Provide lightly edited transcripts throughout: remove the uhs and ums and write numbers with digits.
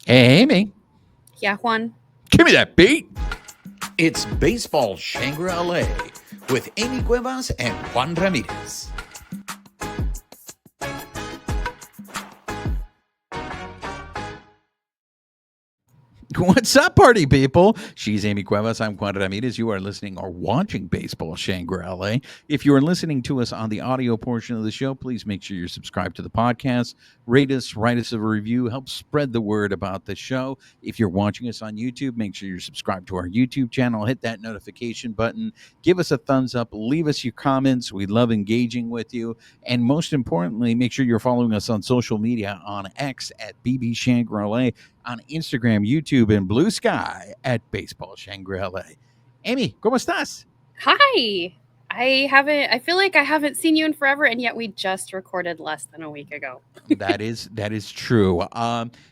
Hey, Amie, Yeah, Juan. give me that beat. It's Baseball Shangri-La with Amie Cuevas and Juan Ramirez. What's up, party people? She's Amie Cuevas. I'm Juan Ramirez. You are listening or watching Baseball Shangri-La. If you are listening to us on the audio portion of the show, please make sure you're subscribed to the podcast. Rate us, write us a review, help spread the word about the show. If you're watching us on YouTube, make sure you're subscribed to our YouTube channel. Hit that notification button. Give us a thumbs up. Leave us your comments. We love engaging with you. And most importantly, make sure you're following us on social media on X at BB Shangri-La, on Instagram, YouTube, and Bluesky at Baseball Shangri-La. Amie, ¿cómo estás? Hi. I feel like I haven't seen you in forever, and yet we just recorded less than a week ago. That is true.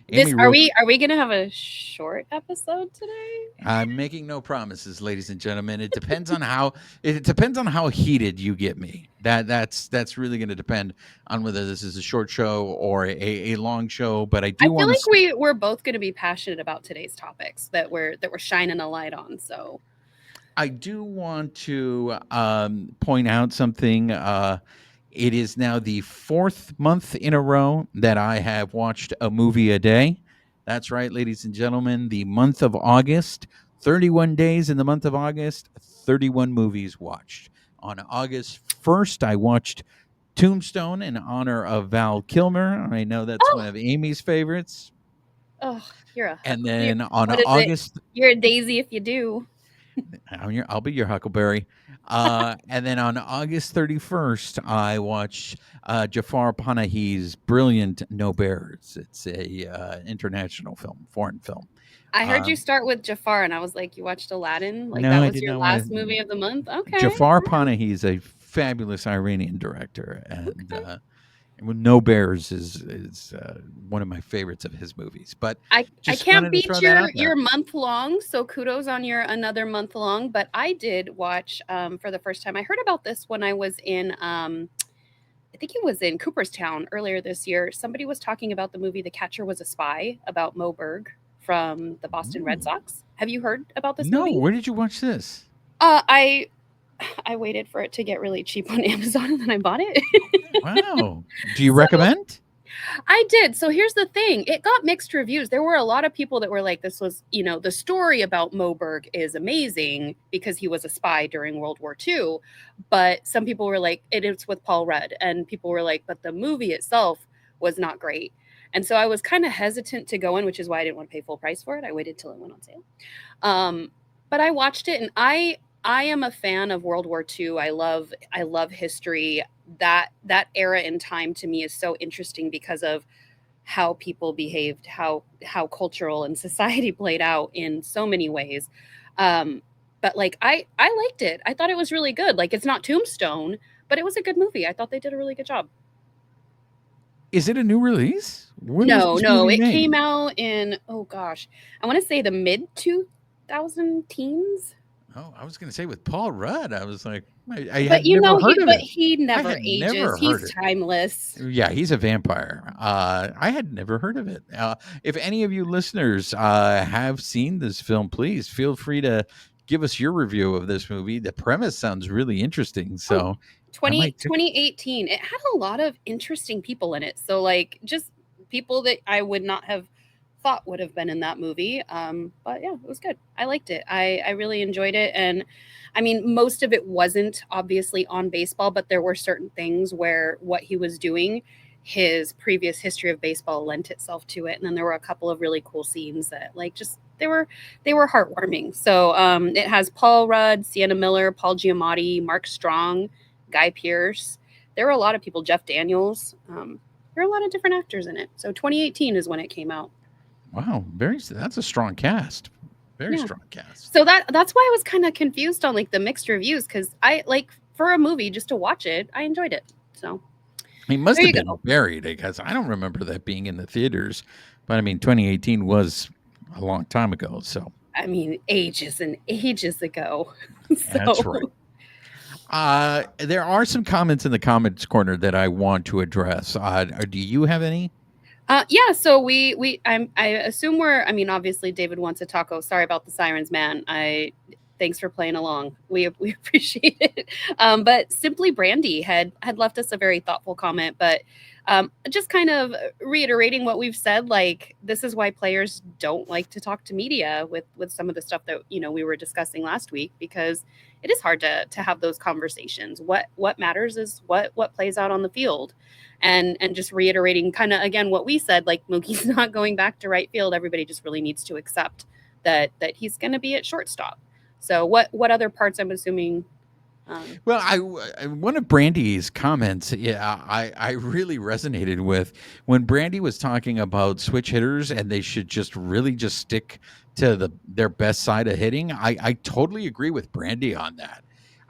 This Amie, are we gonna have a short episode today? I'm making no promises, ladies and gentlemen. It depends on how heated you get me. That's really going to depend on whether this is a short show or a long show. But I I do feel want like to. we're both gonna be passionate about today's topics that we're shining a light on. So I do want to point out something. It is now the fourth month in a row that I have watched a movie a day. That's right, ladies and gentlemen. The month of August, 31 days in the month of August, 31 movies watched. On August 1st, I watched Tombstone in honor of Val Kilmer. I know that's one oh of Amy's favorites. oh you're a And you're, then on what is it? August You're a daisy if you do. I'll be your Huckleberry. And then on August 31st, I watched Jafar Panahi's brilliant No Bears. It's a international film, foreign film. I heard you Um, start with Jafar, and I was like, you watched Aladdin? Like no, that I was did your not last want movie to. of the month? Okay. Jafar Panahi is a fabulous Iranian director, and Okay. No Bears is one of my favorites of his movies. But I just can't wanted to beat throw that your out there. month long, so kudos on your another month long. But I did watch for the first time. I heard about this when I was in I think it was in Cooperstown earlier this year. Somebody was talking about the movie The Catcher Was a Spy about Mo Berg from the Boston Red Ooh. Sox. Have you heard about this No, movie? where did you watch this? I I waited for it to get really cheap on Amazon and then I bought it. Wow. Do you So recommend? I did. So here's the thing. It got mixed reviews. There were a lot of people that were like, this was, the story about Moberg is amazing because he was a spy during World War II. But some people were like, it's with Paul Rudd. And people were like, but the movie itself was not great. And so I was kind of hesitant to go in, which is why I didn't want to pay full price for it. I waited till it went on sale. Um, but I watched it and I am a fan of World War II. I love history. That era in time to me is so interesting because of how people behaved, how cultural and society played out in so many ways. But like I liked it. I thought it was really good. Like it's not Tombstone, but it was a good movie. I thought they did a really good job. Is it a new release? When was No, this no, movie it made? came out in oh gosh, I want to say the mid 2000 teens. Oh, I was going to say with Paul Rudd. I was like, I But had never heard of it. he I never had ages. never heard He's it. timeless. Yeah, he's a vampire. I had never heard of it. If any of you listeners have seen this film, please feel free to give us your review of this movie. The premise sounds really interesting, Oh, so I 20 might check. 2018. It had a lot of interesting people in it. So like just people that I would not have thought would have been in that movie. But yeah, it was good. I liked it. I really enjoyed it. And I mean, most of it wasn't obviously on baseball, but there were certain things where what he was doing, his previous history of baseball lent itself to it. And then there were a couple of really cool scenes that like just they were heartwarming. So it has Paul Rudd, Sienna Miller, Paul Giamatti, Mark Strong, Guy Pearce. There were a lot of people, Jeff Daniels. There are a lot of different actors in it. So 2018 is when it came out. Wow, that's a strong cast. Very Yeah. strong cast. So that's why I was kind of confused on like the mixed reviews because I like for a movie just to watch it, I enjoyed it. So He must there have you been go. buried because I don't remember that being in the theaters. But I mean, 2018 was a long time ago, so I mean, ages and ages ago. that's right. So There are some comments in the comments corner that I want to address. Do you have any? Yeah, so I assume I mean, obviously David wants a taco. Sorry about the sirens, man. Thanks for playing along. We appreciate it. But Simply Brandy had left us a very thoughtful comment, but just kind of reiterating what we've said, like this is why players don't like to talk to media with some of the stuff that we were discussing last week, because it is hard to have those conversations. What matters is what plays out on the field, and just reiterating kind of again what we said, like Mookie's not going back to right field. Everybody just really needs to accept that he's going to be at shortstop. So what other parts, I'm assuming? Well, one of Brandy's comments, yeah, I really resonated with when Brandy was talking about switch hitters and they should just really just stick to their best side of hitting. I totally agree with Brandy on that.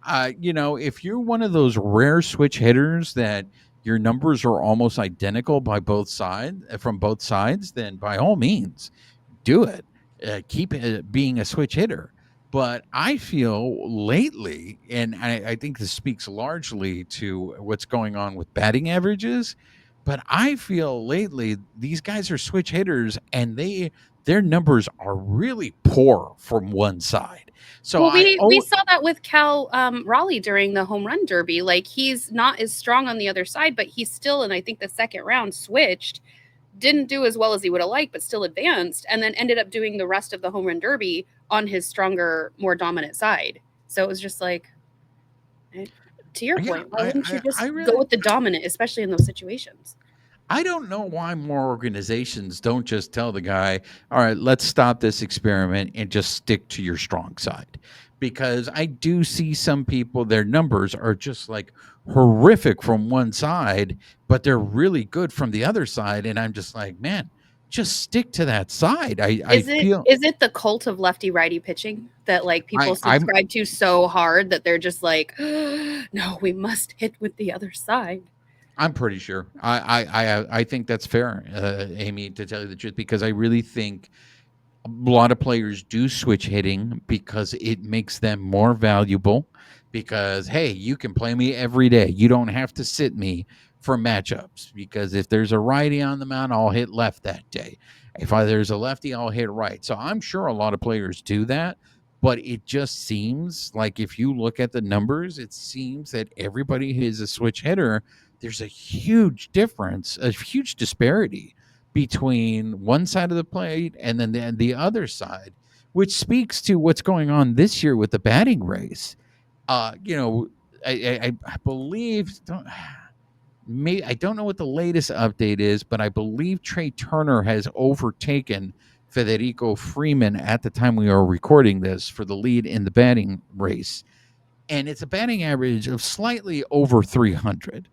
If you're one of those rare switch hitters that your numbers are almost identical by both sides from both sides, then by all means do it. Keep it being a switch hitter. But I feel lately, and I think this speaks largely to what's going on with batting averages, but I feel lately these guys are switch hitters and their numbers are really poor from one side. So Well, we saw that with Cal Raleigh during the home run derby. Like he's not as strong on the other side, but he's still, and I think the second round switched, didn't do as well as he would have liked, but still advanced, and then ended up doing the rest of the home run derby on his stronger, more dominant side. So it was just like, to your yeah, point, why wouldn't you just I go really with the dominant, especially in those situations? I don't know why more organizations don't just tell the guy, all right, let's stop this experiment and just stick to your strong side. Because I do see some people, their numbers are just like horrific from one side, but they're really good from the other side. And I'm just like, man, just stick to that side. I feel Is it the cult of lefty righty pitching that like people I'm subscribe to so hard that they're just like, no, we must hit with the other side? I'm pretty sure. I think that's fair, Amy, to tell you the truth, because I really think a lot of players do switch hitting because it makes them more valuable. Because hey, you can play me every day. You don't have to sit me for matchups. Because if there's a righty on the mound, I'll hit left that day. If there's a lefty, I'll hit right. So I'm sure a lot of players do that. But it just seems like if you look at the numbers, it seems that everybody who is a switch hitter, there's a huge difference, a huge disparity between one side of the plate and then the other side, which speaks to what's going on this year with the batting race. Uh, you know, I believe I don't know what the latest update is, but I believe Trey Turner has overtaken Federico Freeman at the time we are recording this for the lead in the batting race, and it's a batting average of slightly over 300.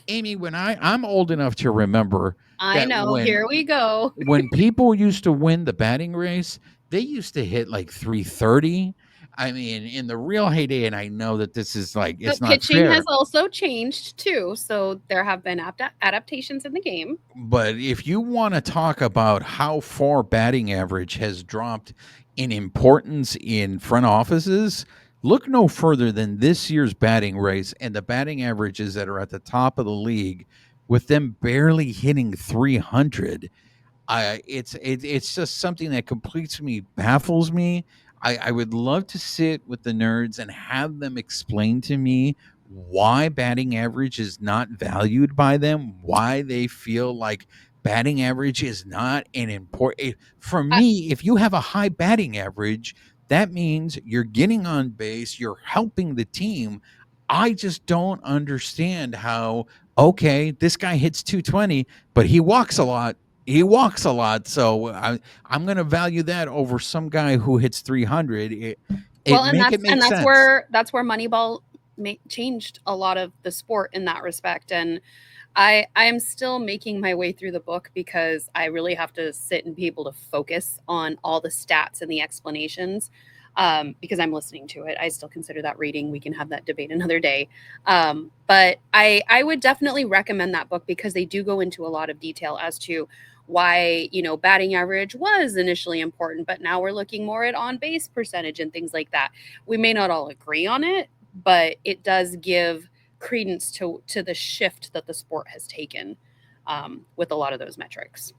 Amy, when I'm old enough to remember I that know. Here we go. when people used to win the batting race, they used to hit like 330. I mean, in the real heyday, and I know that this is like it's But not pitching has fair, also changed too, so there have been adaptations in the game. but if you want to talk about how far batting average has dropped in importance in front offices, look no further than this year's batting race and the batting averages that are at the top of the league, with them barely hitting 300. It's just something that completes me, baffles me. I would love to sit with the nerds and have them explain to me why batting average is not valued by them, why they feel like batting average is not an important. For I, me, if you have a high batting average, that means you're getting on base, you're helping the team. I just don't understand how, okay, this guy hits 220, but he walks a lot, so I'm going to value that over some guy who hits 300. It well, make it and make sense. that's where Moneyball changed a lot of the sport in that respect. And I am still making my way through the book because I really have to sit and be able to focus on all the stats and the explanations, because I'm listening to it. I still consider that reading. We can have that debate another day. But I would definitely recommend that book because they do go into a lot of detail as to why batting average was initially important, but now we're looking more at on base percentage and things like that. We may not all agree on it, but it does give credence to the shift that the sport has taken. with a lot of those metrics.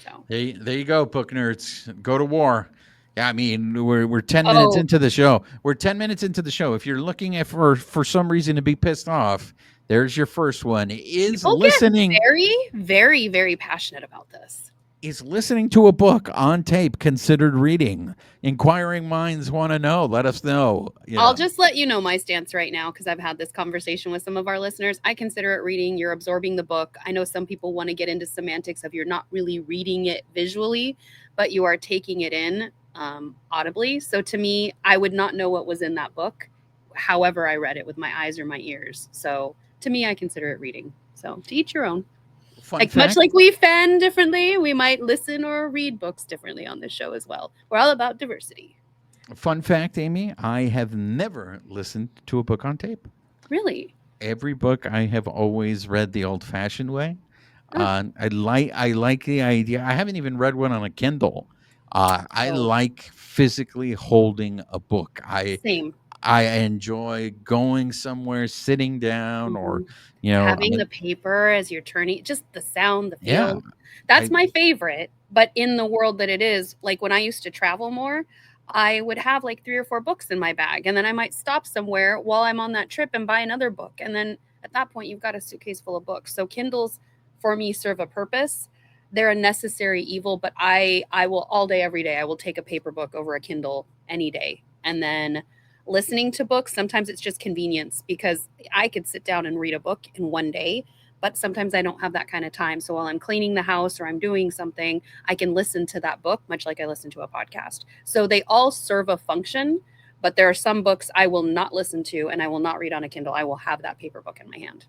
So there you go, book nerds. Go to war. Yeah, I mean, we're 10 minutes oh, into the show. We're 10 minutes into the show. If you're looking at for some reason to be pissed off, there's your first one. people get very, very, very passionate about this. Is listening to a book on tape considered reading? Inquiring minds want to know. Let us know. I'll just let you know my stance right now, because I've had this conversation with some of our listeners. I consider it reading. You're absorbing the book. I know some people want to get into semantics of you're not really reading it visually, but you are taking it in audibly. So to me, I would not know what was in that book, however I read it with my eyes or my ears. So to me, I consider it reading. So to each your own. Much like we fan differently, we might listen or read books differently on this show as well. We're all about diversity. Fun fact, Amy, I have never listened to a book on tape. Really? Every book I have always read the old-fashioned way. I like the idea. I haven't even read one on a Kindle. I like physically holding a book. Same. I enjoy going somewhere, sitting down, or having the paper as you're turning, just the sound, the feel. Yeah, that's my favorite. But in the world that it is, like when I used to travel more, I would have like 3 or 4 books in my bag, and then I might stop somewhere while I'm on that trip and buy another book. And then at that point, you've got a suitcase full of books. So Kindles for me serve a purpose. They're a necessary evil, but I will all day, every day, I will take a paper book over a Kindle any day. And then listening to books, sometimes it's just convenience, because I could sit down and read a book in one day, but sometimes I don't have that kind of time. So while I'm cleaning the house or I'm doing something, I can listen to that book much like I listen to a podcast. So they all serve a function, but there are some books I will not listen to and I will not read on a Kindle. I will have that paper book in my hand.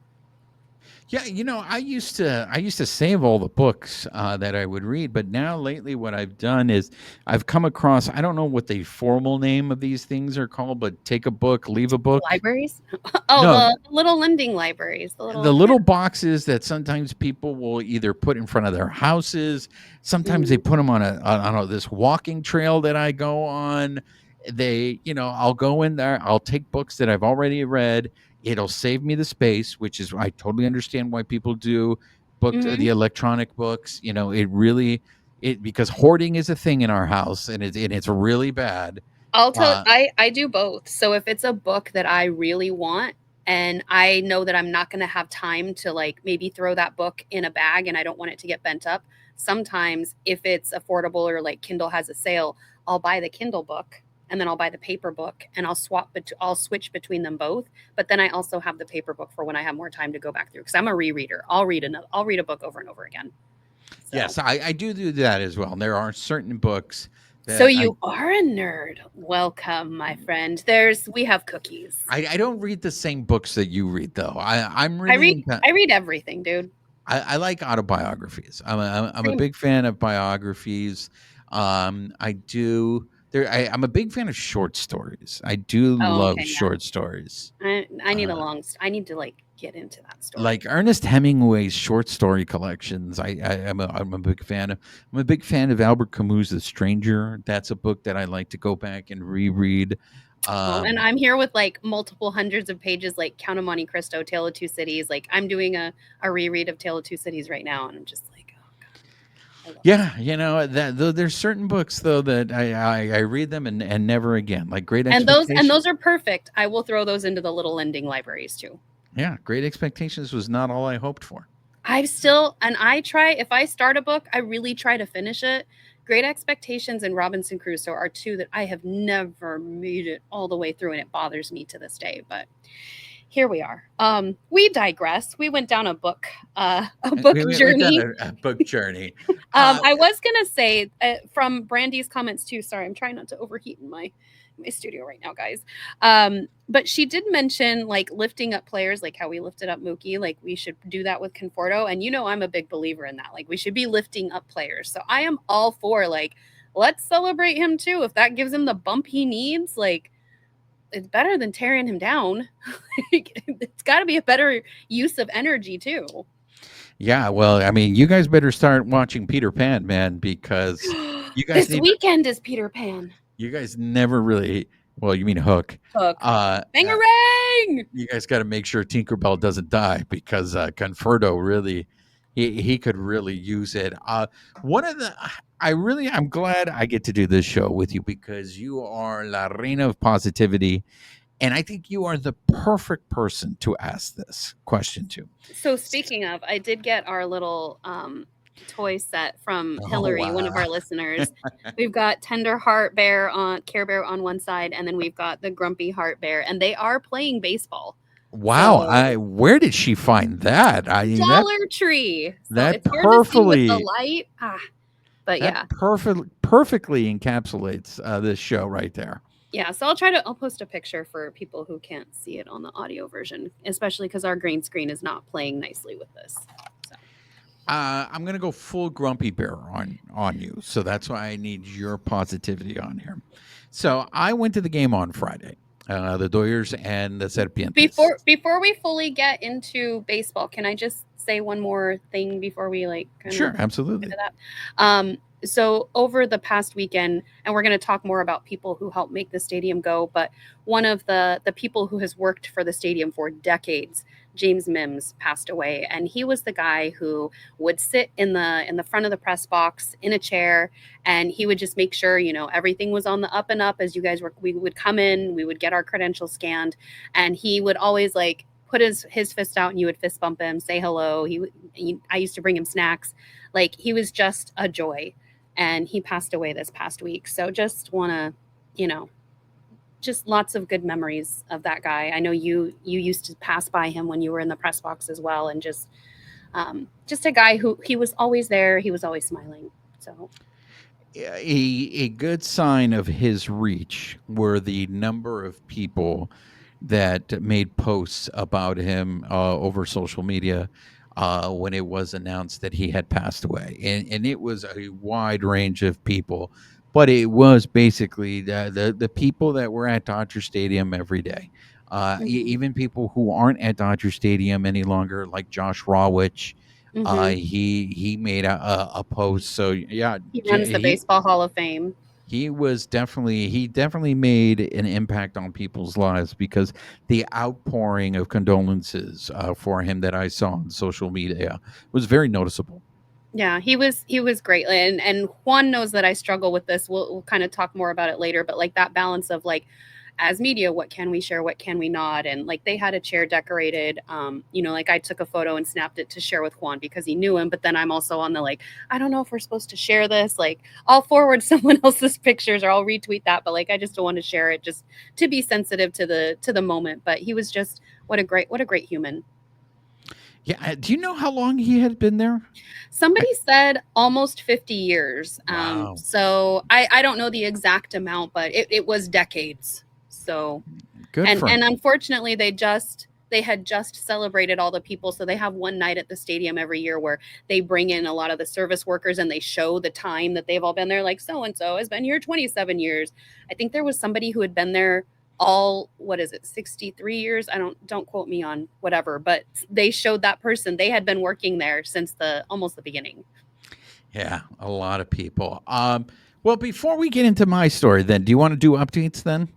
Yeah, I used to save all the books that I would read, but now lately what I've done is I've come across, I don't know what the formal name of these things are called, but take a book, leave a book. Libraries? The little lending libraries. The little boxes that sometimes people will either put in front of their houses. Sometimes they put them on this walking trail that I go on. I'll go in there, I'll take books that I've already read. It'll save me the space, which is, I totally understand why people do the electronic books. Because hoarding is a thing in our house, and it's really bad. I'll tell I do both. So if it's a book that I really want and I know that I'm not going to have time to like maybe throw that book in a bag and I don't want it to get bent up, sometimes if it's affordable or like Kindle has a sale, I'll buy the Kindle book and then I'll buy the paper book and I'll switch between them both. But then I also have the paper book for when I have more time to go back through, because I'm a rereader. I'll read a book over and over again. So. Yes, I do that as well. There are certain books. So you are a nerd. Welcome, my friend. We have cookies. I don't read the same books that you read, though. I read everything, dude. I like autobiographies. I'm a big fan of biographies. I'm a big fan of short stories. I do love short stories. I need I need to like get into that story. Like Ernest Hemingway's short story collections. I'm a big fan of. I'm a big fan of Albert Camus' The Stranger. That's a book that I like to go back and reread. And I'm here with like multiple hundreds of pages, like Count of Monte Cristo, Tale of Two Cities. Like I'm doing a reread of Tale of Two Cities right now, and I'm just like, oh god. Yeah, there's certain books though that I read them and never again. Like Great Expectations. And those are perfect. I will throw those into the little lending libraries too. Yeah, Great Expectations was not all I hoped for. If I start a book, I really try to finish it. Great Expectations and Robinson Crusoe are two that I have never made it all the way through, and it bothers me to this day. But here we are. We digress. We went down a book journey. A book journey. I was gonna say from Brandy's comments too. Sorry, I'm trying not to overheat in my studio right now, guys. But she did mention like lifting up players, like how we lifted up Mookie. Like we should do that with Conforto, and I'm a big believer in that. Like we should be lifting up players. So I am all for like let's celebrate him too. If that gives him the bump he needs, like it's better than tearing him down. It's got to be a better use of energy too. Yeah, well, I mean, you guys better start watching Peter Pan, man, because you guys this weekend is Peter Pan. You guys never really. Well, you mean Hook? Hook. Bangarang! You guys got to make sure Tinkerbell doesn't die, because Conforto really, he could really use it. One of the I'm glad I get to do this show with you because you are La Reina of positivity, and I think you are the perfect person to ask this question to. So speaking of, I did get our little toy set from Oh Hillary, one wow. of our listeners. We've got Tender Heart Bear on Care Bear on one side, and then we've got the Grumpy Heart Bear, and they are playing baseball. Wow, So where did she find that? I mean Dollar Tree. So that it's hard to see with the perfectly light. But that yeah. perfectly encapsulates this show right there. Yeah, so I'll post a picture for people who can't see it on the audio version, especially because our green screen is not playing nicely with this. So. I'm gonna go full grumpy bear on you, so that's why I need your positivity on here. So I went to the game on Friday, the Doyers and the Serpientes. Before we fully get into baseball, can I just say one more thing before we Sure, absolutely. into that? So over the past weekend, and we're going to talk more about people who helped make the stadium go, but one of the people who has worked for the stadium for decades, James Mims, passed away, and he was the guy who would sit in the front of the press box in a chair, and he would just make sure everything was on the up and up as you guys were. We would come in, we would get our credentials scanned, and he would always put his fist out, and you would fist bump him, say hello. I used to bring him snacks. He was just a joy. And he passed away this past week. So just want to, just lots of good memories of that guy. I know you used to pass by him when you were in the press box as well. And just a guy who he was always there. He was always smiling. So A good sign of his reach were the number of people that made posts about him over social media when it was announced that he had passed away, and it was a wide range of people, but it was basically the people that were at Dodger Stadium every day, even people who aren't at Dodger Stadium any longer, like Josh Rawitch. He made a post, so yeah, he runs the Baseball Hall of Fame. he definitely made an impact on people's lives because the outpouring of condolences for him that I saw on social media was very noticeable. Yeah, he was great, and Juan knows that I struggle with this. We'll kind of talk more about it later, but that balance of as media, what can we share, what can we not, and they had a chair decorated. I took a photo and snapped it to share with Juan because he knew him, but then I'm also on the I don't know if we're supposed to share this. I'll forward someone else's pictures or I'll retweet that, but I just don't want to share it just to be sensitive to the moment. But he was just what a great human. Yeah, do you know how long he had been there? Somebody said almost 50 years. Wow. So I don't know the exact amount, but it was decades. So good and unfortunately they had just celebrated all the people. So they have one night at the stadium every year where they bring in a lot of the service workers and they show the time that they've all been there. So and so has been here 27 years. I think there was somebody who had been there all 63 years. I don't quote me on whatever, but they showed that person. They had been working there since almost the beginning. Yeah, a lot of people. Well, before we get into my story, then, do you want to do updates then?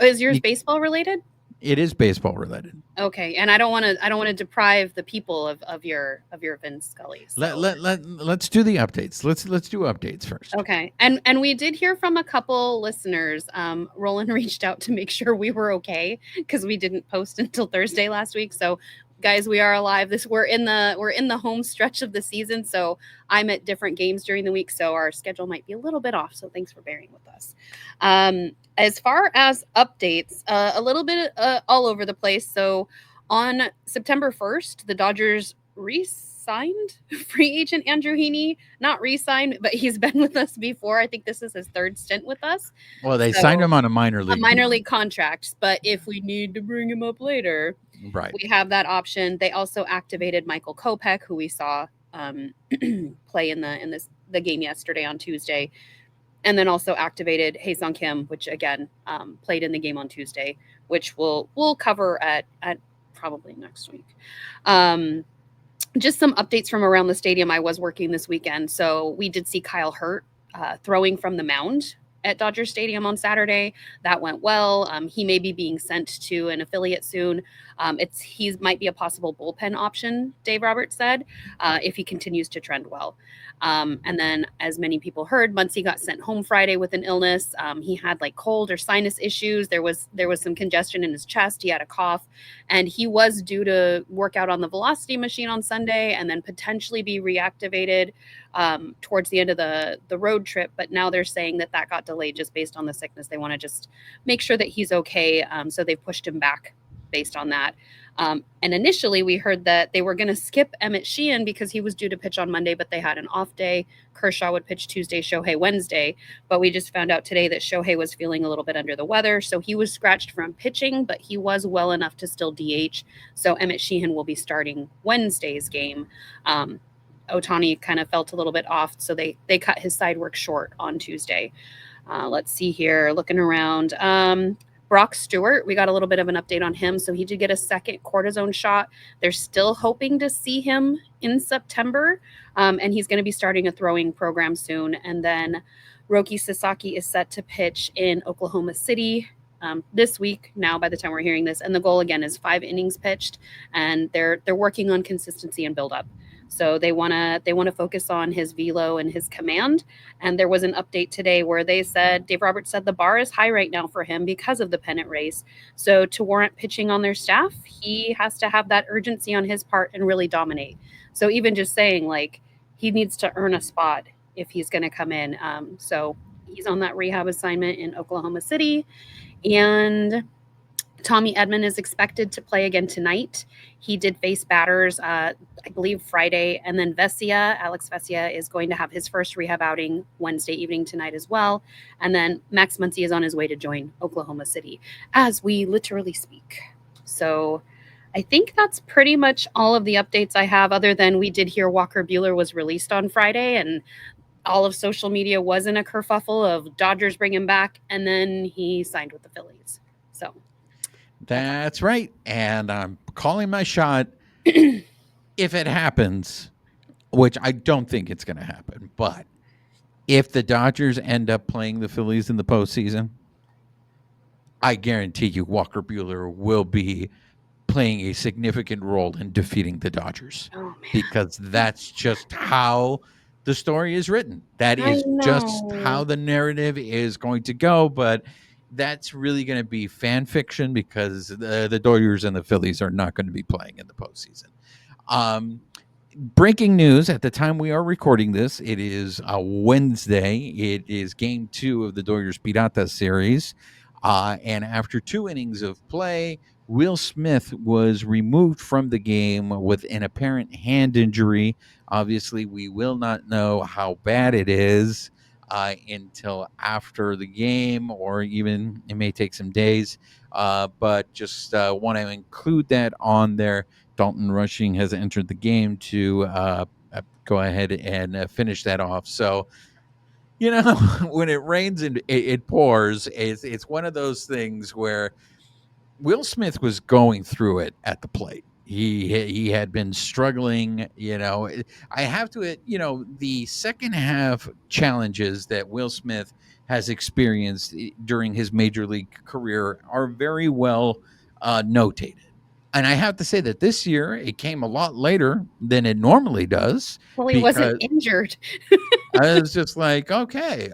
Is yours baseball related? It is baseball related. Okay, and I don't want to deprive the people of your Vin Scully. So. Let's do the updates. Let's do updates first. Okay, and we did hear from a couple listeners. Roland reached out to make sure we were okay because we didn't post until Thursday last week. So, guys, we are alive. We're in the home stretch of the season. So I'm at different games during the week, so our schedule might be a little bit off. So thanks for bearing with us. As far as updates, a little bit all over the place. So on September 1st, the Dodgers re-signed free agent Andrew Heaney. Not re-signed, but he's been with us before. I think this is his third stint with us. Well, they signed him on a minor league contract, but if we need to bring him up later, right, we have that option. They also activated Michael Kopech, who we saw play in the game yesterday on Tuesday. And then also activated Hae-Sung Kim, which again played in the game on Tuesday, which we'll cover at probably next week. Just some updates from around the stadium. I was working this weekend, so we did see Kyle Hurt throwing from the mound at Dodger Stadium on Saturday. That went well. He may be being sent to an affiliate soon. He might be a possible bullpen option, Dave Roberts said, if he continues to trend well. And then, as many people heard, Muncy got sent home Friday with an illness. He had like cold or sinus issues. There was some congestion in his chest. He had a cough, and he was due to work out on the velocity machine on Sunday and then potentially be reactivated towards the end of the road trip. But now they're saying that got delayed just based on the sickness. They want to just make sure that he's okay. So they've pushed him back based on that. And initially we heard that they were going to skip Emmett Sheehan because he was due to pitch on Monday, but they had an off day. Kershaw would pitch Tuesday, Shohei Wednesday. But we just found out today that Shohei was feeling a little bit under the weather. So he was scratched from pitching, but he was well enough to still DH. So Emmett Sheehan will be starting Wednesday's game. Ohtani kind of felt a little bit off, so they cut his side work short on Tuesday. Let's see here, looking around. Brock Stewart, we got a little bit of an update on him. So he did get a second cortisone shot. They're still hoping to see him in September, and he's going to be starting a throwing program soon. And then Roki Sasaki is set to pitch in Oklahoma City this week now by the time we're hearing this. And the goal, again, is 5 innings pitched, and they're working on consistency and build-up. So they want to focus on his velo and his command. And there was an update today where they said, Dave Roberts said the bar is high right now for him because of the pennant race. So to warrant pitching on their staff, he has to have that urgency on his part and really dominate. So even just saying, like, he needs to earn a spot if he's going to come in. So he's on that rehab assignment in Oklahoma City. And Tommy Edman is expected to play again tonight. He did face batters, I believe, Friday. And then Alex Vesia, is going to have his first rehab outing Wednesday evening tonight as well. And then Max Muncy is on his way to join Oklahoma City as we literally speak. So I think that's pretty much all of the updates I have, other than we did hear Walker Buehler was released on Friday, and all of social media was in a kerfuffle of Dodgers bring him back, and then he signed with the Phillies. So that's right. And I'm calling my shot. If it happens, which I don't think it's going to happen, but if the Dodgers end up playing the Phillies in the postseason, I guarantee you Walker Buehler will be playing a significant role in defeating the Dodgers, because that's just how the story is written. That is just how the narrative is going to go. But that's really going to be fan fiction, because the Dodgers and the Phillies are not going to be playing in the postseason. Breaking news at the time we are recording this, it is a Wednesday. It is game 2 of the Dodgers Pirata series. And after 2 innings of play, Will Smith was removed from the game with an apparent hand injury. Obviously, we will not know how bad it is until after the game, or even it may take some days. But just want to include that on there. Dalton Rushing has entered the game to go ahead and finish that off. So, you know, when it rains and it pours, it's one of those things where Will Smith was going through it at the plate. He had been struggling, you know. I have to, you know, the second half challenges that Will Smith has experienced during his major league career are very well notated. And I have to say that this year it came a lot later than it normally does. Well, he wasn't injured. I was just like, okay.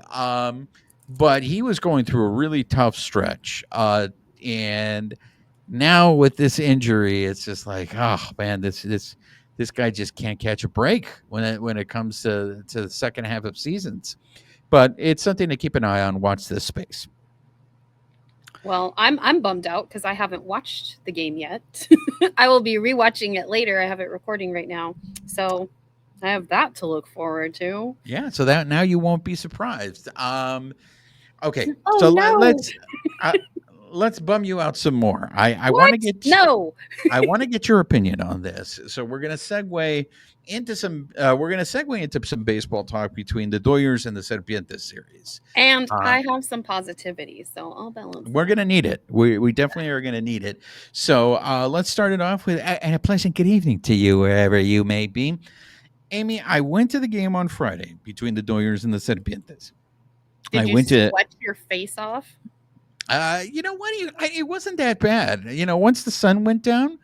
But he was going through a really tough stretch. And now with this injury, it's just like, oh man, this guy just can't catch a break when it comes to the second half of seasons. But it's something to keep an eye on. Watch this space. Well, I'm bummed out because I haven't watched the game yet. I will be rewatching it later. I have it recording right now, so I have that to look forward to. Yeah, so that now you won't be surprised. Okay, oh, so no. let's bum you out some more. I want to get I want to get your opinion on this. So we're gonna segue into some baseball talk between the Dodgers and the Serpientes series. And I have some positivity, so I'll balance. We're gonna need it. We definitely are gonna need it. So let's start it off with a pleasant good evening to you wherever you may be. Amie, I went to the game on Friday between the Dodgers and the Serpientes. Did I you went to, sweat your face off? you know what? It wasn't that bad. Once the sun went down,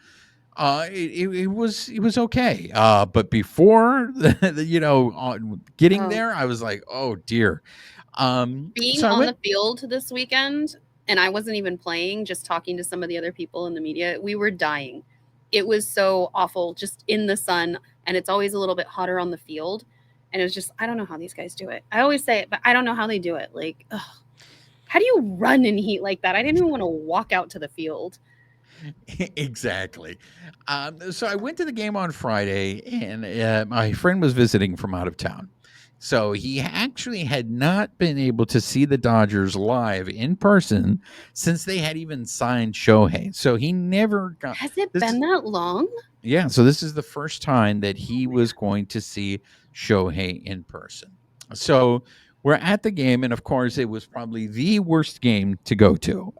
it was okay. But before getting Oh, there, I was like, oh dear. being So I on went. the field this weekend, and I wasn't even playing, just talking to some of the other people in the media, we were dying. It was so awful just in the sun, and it's always a little bit hotter on the field. And it was just, I don't know how these guys do it. I always say it, but I don't know how they do it. Like, ugh, how do you run in heat like that? I didn't even want to walk out to the field. Exactly. So I went to the game on Friday, and my friend was visiting from out of town. So he actually had not been able to see the Dodgers live in person since they had even signed Shohei. So he never got Has it this. been that long? Yeah, so this is the first time that Oh, he man. was going to see Shohei in person. So we're at the game, and of course, it was probably the worst game to go to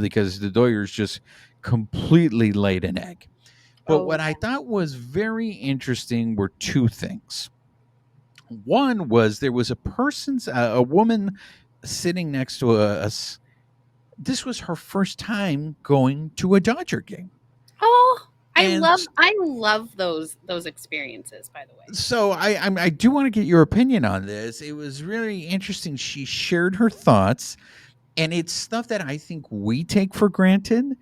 because the Dodgers just completely laid an egg. But Oh, what I thought was very interesting were two things. One was there was a woman sitting next to us. This was her first time going to a Dodger game. oh, And I love those experiences, by the way. so I do want to get your opinion on this. It was really interesting. She shared her thoughts, and it's stuff that I think we take for granted.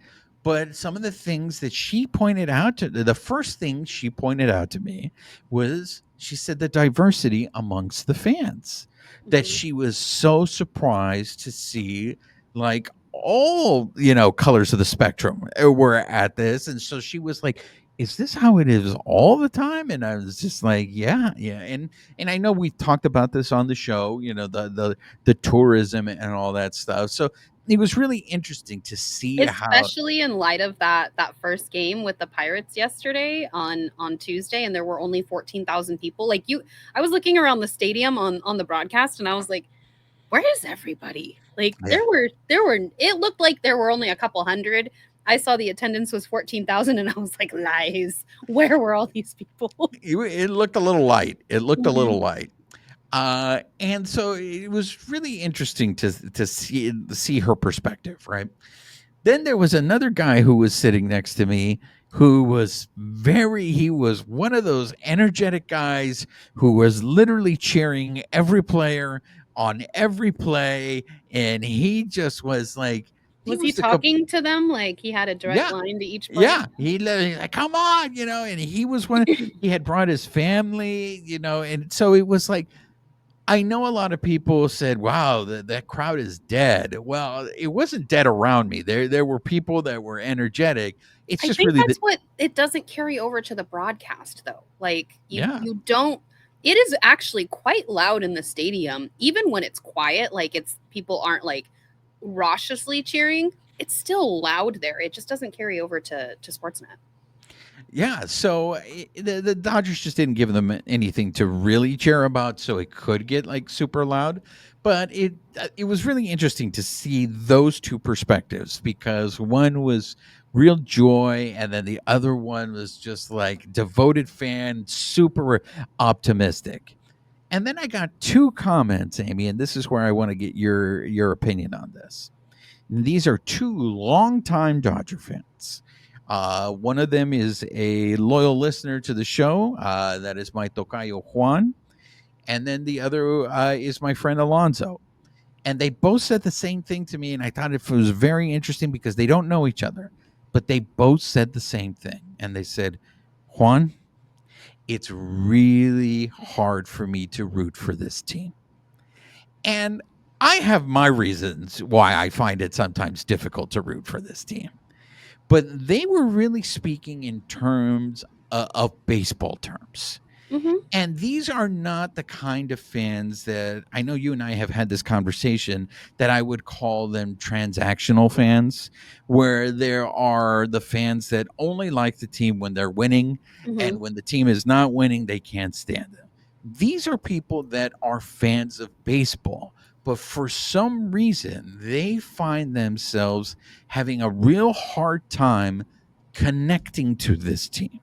But some of the things that she pointed out to the first thing she pointed out to me was she said the diversity amongst the fans, that Mhm. she was so surprised to see like all colors of the spectrum were at this. And so she was like, is this how it is all the time? And I was just like, yeah, yeah. And I know we talked about this on the show, the tourism and all that stuff. So it was really interesting to see how. Especially in light of that first game with the Pirates yesterday on Tuesday, and there were only 14,000 people. Like I was looking around the stadium on the broadcast, and I was like, where is everybody? Like Yeah, it looked like there were only a couple hundred. I saw the attendance was 14,000, and I was like, lies. Where were all these people? it looked a little light. It looked a Mhm. little light. And so it was really interesting to see her perspective, right? Then there was another guy who was sitting next to me who was he was one of those energetic guys who was literally cheering every player on every play, and he just was like he Was he was talking to them like he had a direct yeah, line to each player? yeah, he's like, come on, and he was he had brought his family, and so it was like, I know a lot of people said, wow, that crowd is dead. Well, it wasn't dead around me. There were people that were energetic. It's I just think really that's that, what it doesn't carry over to the broadcast though. Like yeah. you don't it is actually quite loud in the stadium even when it's quiet, like it's people aren't like raucously cheering. It's still loud there. It just doesn't carry over to Sportsnet. Yeah, so the Dodgers just didn't give them anything to really cheer about, so it could get like super loud. But it was really interesting to see those two perspectives, because one was real joy, and then the other one was just like devoted fan, super optimistic. And then I got two comments, Amy, and this is where I want to get your opinion on this. These are two longtime Dodger fans. One of them is a loyal listener to the show. That is my tocayo Juan. And then the other is my friend Alonzo. And they both said the same thing to me. And I thought it was very interesting because they don't know each other. But they both said the same thing. And they said, Juan, it's really hard for me to root for this team. And I have my reasons why I find it sometimes difficult to root for this team. But they were really speaking in terms of baseball terms. Mhm. And these are not the kind of fans that I know you and I have had this conversation, that I would call them transactional fans, where there are the fans that only like the team when they're winning, and Mhm. when the team is not winning, they can't stand them. These are people that are fans of baseball, but for some reason, they find themselves having a real hard time connecting to this team.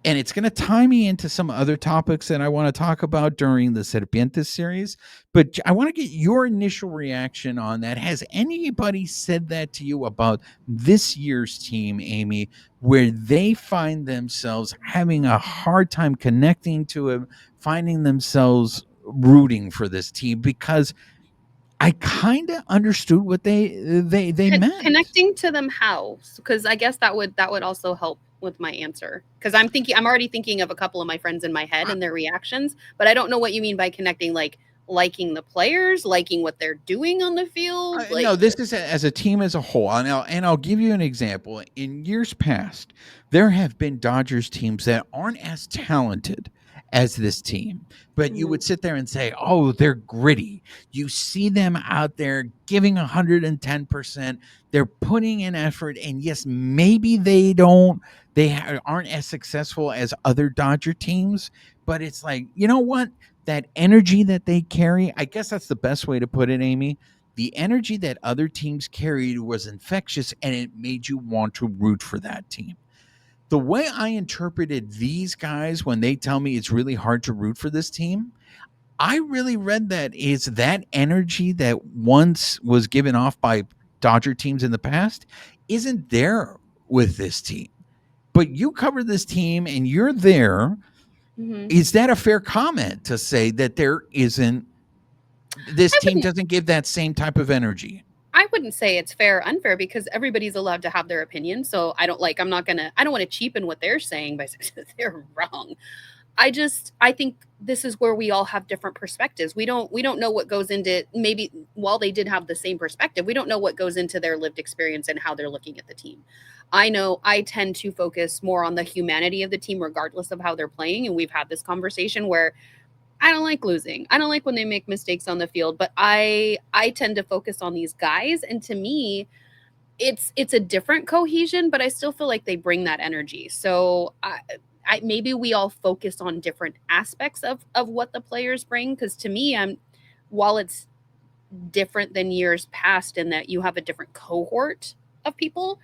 and it's going to tie me into some other topics that I want to talk about during the Serpientes series. But I want to get your initial reaction on that. Has anybody said that to you about this year's team, Amie, where they find themselves having a hard time connecting to it, finding themselves rooting for this team? Because I kind of understood what they meant. Connecting to them how? Because I guess that would also help with my answer. Because I'm already thinking of a couple of my friends in my head and their reactions, but I don't know what you mean by connecting, like liking the players, liking what they're doing on the field. Like, No, this is as a team as a whole. And I'll give you an example. In years past, there have been Dodgers teams that aren't as talented as this team, but you would sit there and say, "Oh, they're gritty." You see them out there giving 110%. They're putting in effort, and yes, maybe aren't as successful as other Dodger teams, but it's like, you know what? That energy that they carry, I guess that's the best way to put it, Amie. The energy that other teams carried was infectious, and it made you want to root for that team. The way I interpreted these guys when they tell me it's really hard to root for this team, I really read that is that energy that once was given off by Dodger teams in the past isn't there with this team. But you cover this team and you're there. Is that a fair comment to say that this team doesn't give that same type of energy? I wouldn't say it's fair or unfair because everybody's allowed to have their opinion. So I don't want to cheapen what they're saying by saying that they're wrong. I think this is where we all have different perspectives. We don't know what goes into, maybe while they did have the same perspective, we don't know what goes into their lived experience and how they're looking at the team. I know I tend to focus more on the humanity of the team regardless of how they're playing, and we've had this conversation where I don't like losing. I don't like when they make mistakes on the field, but I tend to focus on these guys, and to me it's a different cohesion, but I still feel like they bring that energy. So maybe we all focus on different aspects of what the players bring, because to me, while it's different than years past in that you have a different cohort of people,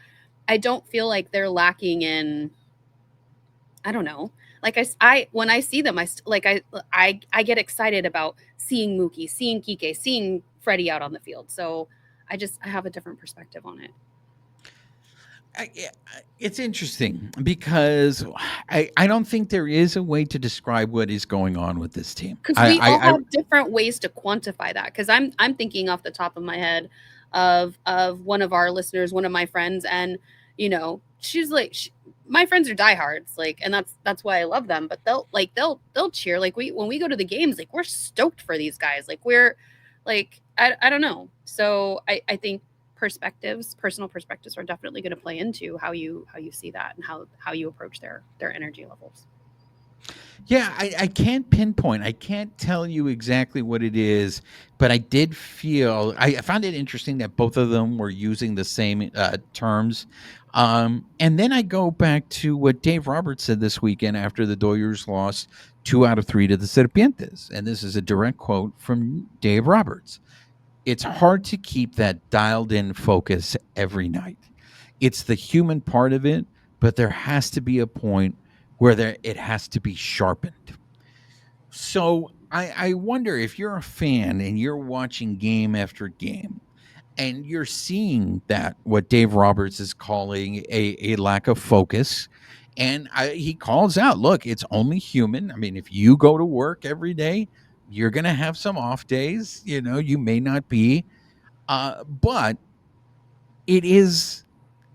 I don't feel like they're lacking in, I don't know. Like I when I see them, I get excited about seeing Mookie, seeing Kike, seeing Freddie out on the field. So I have a different perspective on it. It's interesting because I don't think there is a way to describe what is going on with this team. Because we all have different ways to quantify that. Because I'm thinking off the top of my head of one of our listeners, one of my friends, and she's like, my friends are diehards, like, and that's why I love them. But they'll cheer, like, when we go to the games, like, we're stoked for these guys, like, we're like, I don't know. So I think personal perspectives are definitely going to play into how you see that and how you approach their energy levels. Yeah, I can't pinpoint. I can't tell you exactly what it is, but I found it interesting that both of them were using the same terms. And then I go back to what Dave Roberts said this weekend after the Dodgers lost 2 out of 3 to the Serpientes. And this is a direct quote from Dave Roberts. It's hard to keep that dialed in focus every night. It's the human part of it, but there has to be a point where it has to be sharpened. So I wonder if you're a fan and you're watching game after game and you're seeing that what Dave Roberts is calling a lack of focus. And he calls out, look, it's only human. I mean, if you go to work every day, you're going to have some off days. You may not be. But it is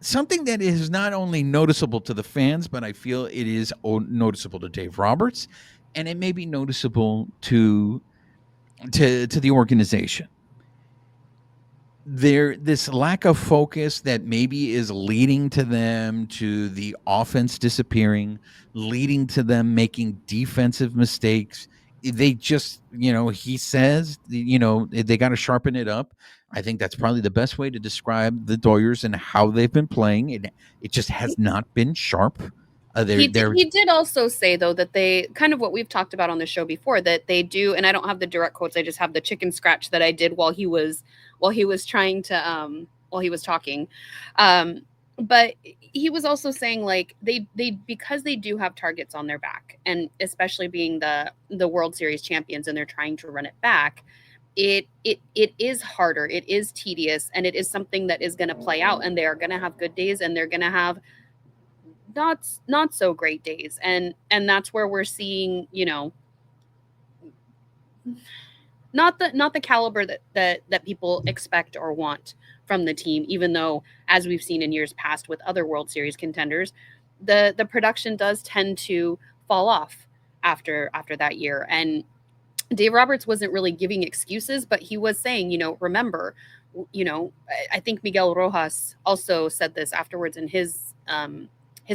something that is not only noticeable to the fans, but I feel it is noticeable to Dave Roberts, and it may be noticeable to the organization. This lack of focus that maybe is leading to the offense disappearing, leading to them making defensive mistakes. They just, he says, they got to sharpen it up. I think that's probably the best way to describe the Dodgers and how they've been playing. It just has not been sharp. He did also say, though, that they kind of what we've talked about on the show before, that they do, and I don't have the direct quotes, I just have the chicken scratch that I did while he was trying to while he was talking. but he was also saying like they because they do have targets on their back, and especially being the World Series champions, and they're trying to run it back. It is harder, it is tedious, and it is something that is going to play out, and they are going to have good days, and they're going to have not so great days, and that's where we're seeing, not the caliber that people expect or want from the team, even though, as we've seen in years past with other World Series contenders, the production does tend to fall off after that year. And Dave Roberts wasn't really giving excuses, but he was saying, remember, I think Miguel Rojas also said this afterwards in his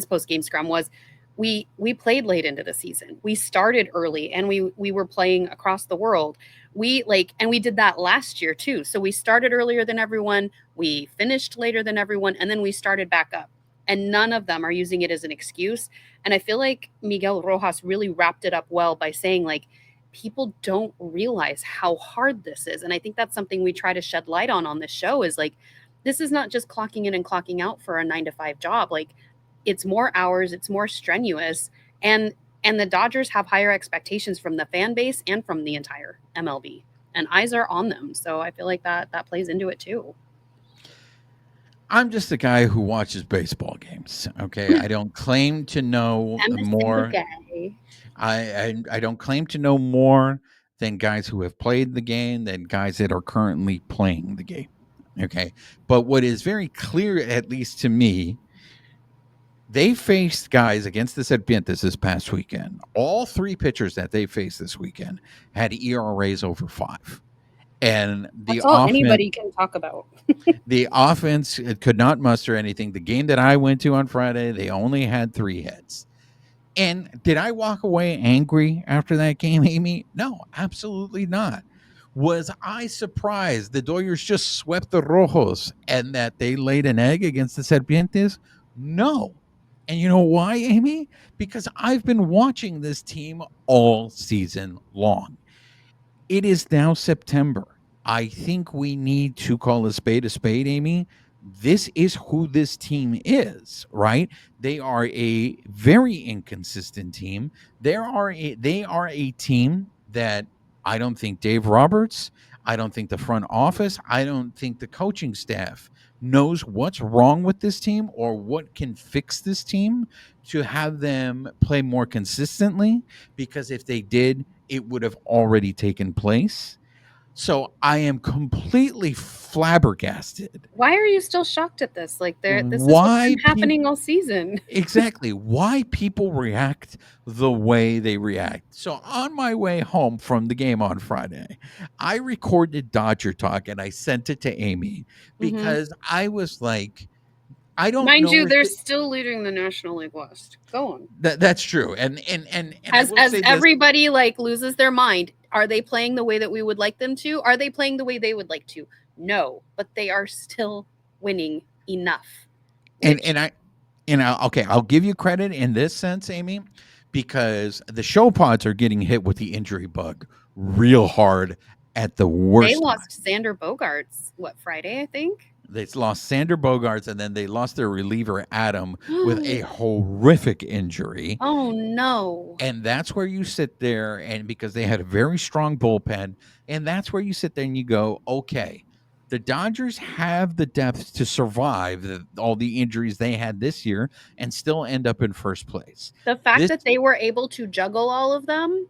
post game scrum was, we played late into the season. We started early, and we were playing across the world. And we did that last year too. So we started earlier than everyone, we finished later than everyone, and then we started back up. And none of them are using it as an excuse. And I feel like Miguel Rojas really wrapped it up well by saying, like, people don't realize how hard this is. And I think that's something we try to shed light on this show, is like, this is not just clocking in and clocking out for a 9-to-5 job. Like, it's more hours, it's more strenuous, and the Dodgers have higher expectations from the fan base and from the entire MLB, and eyes are on them. So I feel like that plays into it too. I'm just a guy who watches baseball games. Okay, I don't claim to know I'm a more. guy. I don't claim to know more than guys who have played the game, than guys that are currently playing the game. Okay, but what is very clear, at least to me, they faced guys against the Serpientes this past weekend. All three pitchers that they faced this weekend had ERAs over 5. And That's all anybody can talk about. the offense could not muster anything. The game that I went to on Friday, they only had 3 hits. And did I walk away angry after that game, Amie? No, absolutely not. Was I surprised the Dodgers just swept the Rojos and that they laid an egg against the Serpientes? No. And you know why, Amie? Because I've been watching this team all season long. It is now September. I think we need to call a spade, Amie. This is who this team is, right? They are a very inconsistent team. They are a team that I don't think Dave Roberts, I don't think the front office, I don't think the coaching staff knows what's wrong with this team or what can fix this team to have them play more consistently, because if they did, it would have already taken place. So I am completely flabbergasted. Why are you still shocked at this? Like, this is what's Why been happening all season. Exactly. Why people react the way they react. So on my way home from the game on Friday, I recorded Dodger Talk and I sent it to Amie because I was like, I don't Mind know you, if they're it- still leading the National League West. Go on. that's true. And I As will say this, everybody like loses their mind, are they playing the way that we would like them to? Are they playing the way they would like to? No, but they are still winning enough. I'll give you credit in this sense, Amie, because the show pods are getting hit with the injury bug real hard at the worst. They lost Xander Bogaerts, Friday, I think? They lost Sander Bogarts, and then they lost their reliever Adam with a horrific injury. Oh no. And that's where you sit there, and because they had a very strong bullpen, and that's where you sit there and you go, okay, the Dodgers have the depth to survive all the injuries they had this year and still end up in first place. The fact that they were able to juggle all of them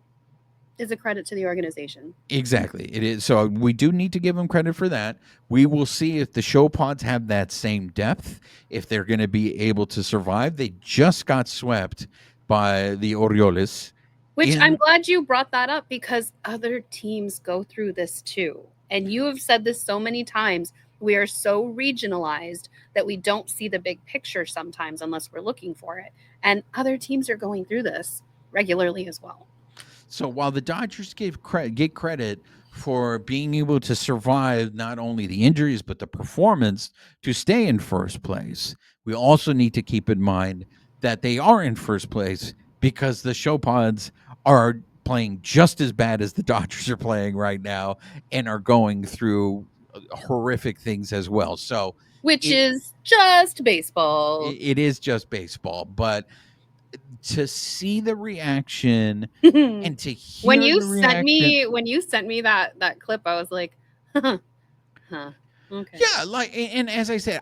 is a credit to the organization. Exactly. It is. So we do need to give them credit for that. We will see if the show pods have that same depth, if they're going to be able to survive. They just got swept by the Orioles. Which I'm glad you brought that up, because other teams go through this too. And you have said this so many times. We are so regionalized that we don't see the big picture sometimes unless we're looking for it. And other teams are going through this regularly as well. So while the Dodgers get credit for being able to survive not only the injuries but the performance to stay in first place, we also need to keep in mind that they are in first place because the show pods are playing just as bad as the Dodgers are playing right now and are going through horrific things as well. So which It, is just baseball. it is just baseball, but to see the reaction and to when hear you the sent reaction, me that clip, I was like, huh, okay. yeah, like, and as I said,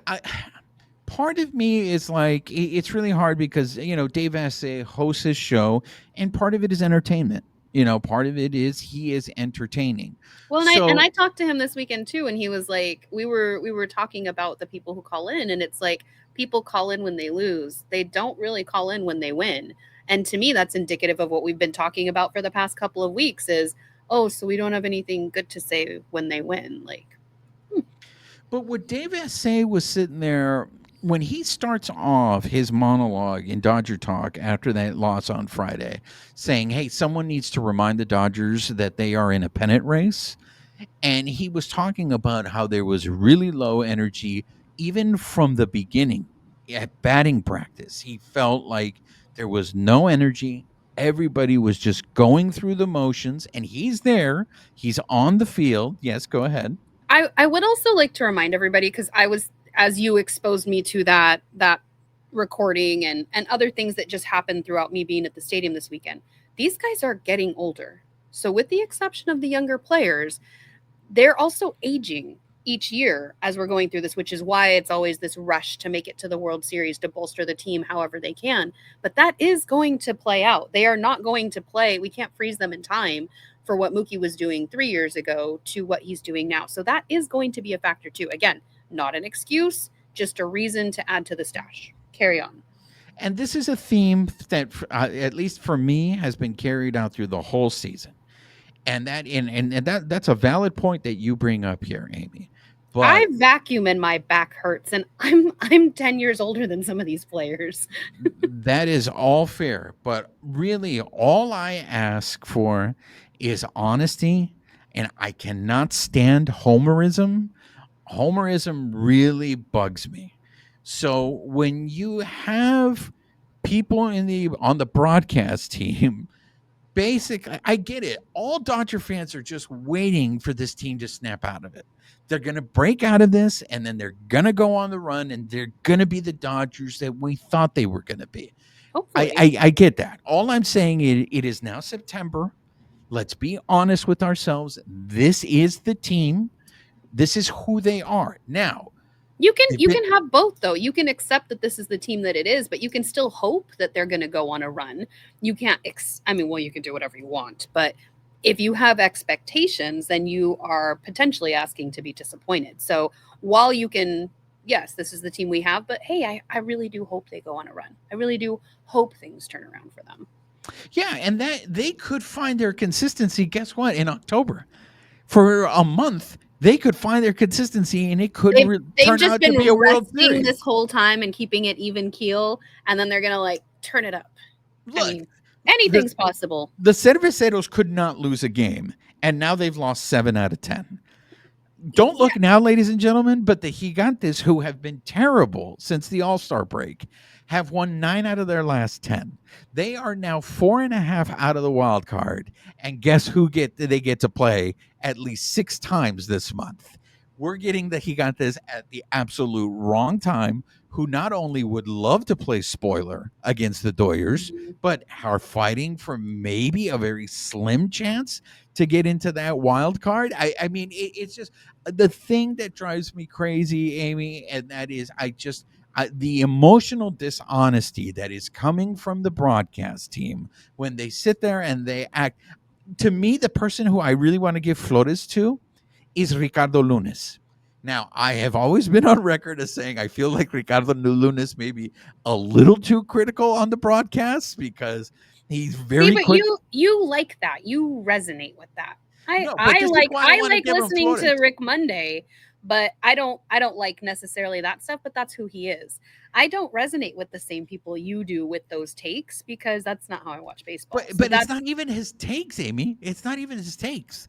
part of me is like, it's really hard because Dave Assay hosts his show, and part of it is entertainment. Part of it is he is entertaining. Well, and So, I talked to him this weekend too, and he was like, we were talking about the people who call in, and it's like people call in when they lose. They don't really call in when they win. And to me, that's indicative of what we've been talking about for the past couple of weeks is, oh, so we don't have anything good to say when they win. Like, but what Dave Assay was sitting there when he starts off his monologue in Dodger Talk after that loss on Friday, saying, "Hey, someone needs to remind the Dodgers that they are in a pennant race." And he was talking about how there was really low energy even from the beginning at batting practice. He felt like there was no energy. Everybody was just going through the motions, and he's there. He's on the field. Yes, go ahead. I would also like to remind everybody because I was as you exposed me to that recording and other things that just happened throughout me being at the stadium this weekend. These guys are getting older. So with the exception of the younger players, they're also aging each year as we're going through this, which is why it's always this rush to make it to the World Series to bolster the team however they can. But that is going to play out. They are not going to play. We can't freeze them in time for what Mookie was doing 3 years ago to what he's doing now. So that is going to be a factor too. Again, not an excuse, just a reason to add to the stash. Carry on. And this is a theme that, at least for me, has been carried out through the whole season. And that's a valid point that you bring up here, Amie. I But vacuum and my back hurts, and I'm 10 years older than some of these players. that is all fair. But really, all I ask for is honesty, and I cannot stand homerism. Homerism really bugs me. So when you have people on the broadcast team, basically, I get it. All Dodger fans are just waiting for this team to snap out of it. They're going to break out of this, and then they're going to go on the run, and they're going to be the Dodgers that we thought they were going to be. Hopefully. I get that. All I'm saying is it is now September. Let's be honest with ourselves. This is the team. This is who they are. Now, You can have both though. You can accept that this is the team that it is, but you can still hope that they're going to go on a run. You can't you can do whatever you want, but if you have expectations, then you are potentially asking to be disappointed. So while you can, yes, this is the team we have, but hey, I really do hope they go on a run. I really do hope things turn around for them. yeah, and that they could find their consistency. Guess what? In October, for a month, they could find their consistency, and it could They've turn just out been to be a World resting Series. this whole time and keeping it even keel, and then they're gonna like turn it up. Look, I mean, anything's possible. the Cerveceros could not lose a game, and now they've lost 7 out of 10. Don't look now, ladies and gentlemen, but the Gigantes, who have been terrible since the All-Star break, have won 9 out of their last 10. They are now 4.5 out of the wild card, and guess who they get to play at least 6 times this month. We're getting the Gigantes at the absolute wrong time, who not only would love to play spoiler against the Doyers, but are fighting for maybe a very slim chance to get into that wild card. I mean, it's just the thing that drives me crazy, Amie, and that is the emotional dishonesty that is coming from the broadcast team when they sit there and they act. To me, the person who I really want to give flores to is Ricardo Lunes. Now, I have always been on record as saying I feel like Ricardo Lunes may be a little too critical on the broadcast because he's very quick. You like that. You resonate with that. No, but this is why I wanna like give him listening to flores. Rick Monday, but I don't like necessarily that stuff, but that's who he is. I don't resonate with the same people you do with those takes because that's not how I watch baseball. But it's not even his takes, Amie. It's not even his takes.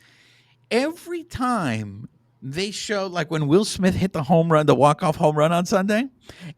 Every time they show, like when Will Smith hit the home run, the walk-off home run on Sunday,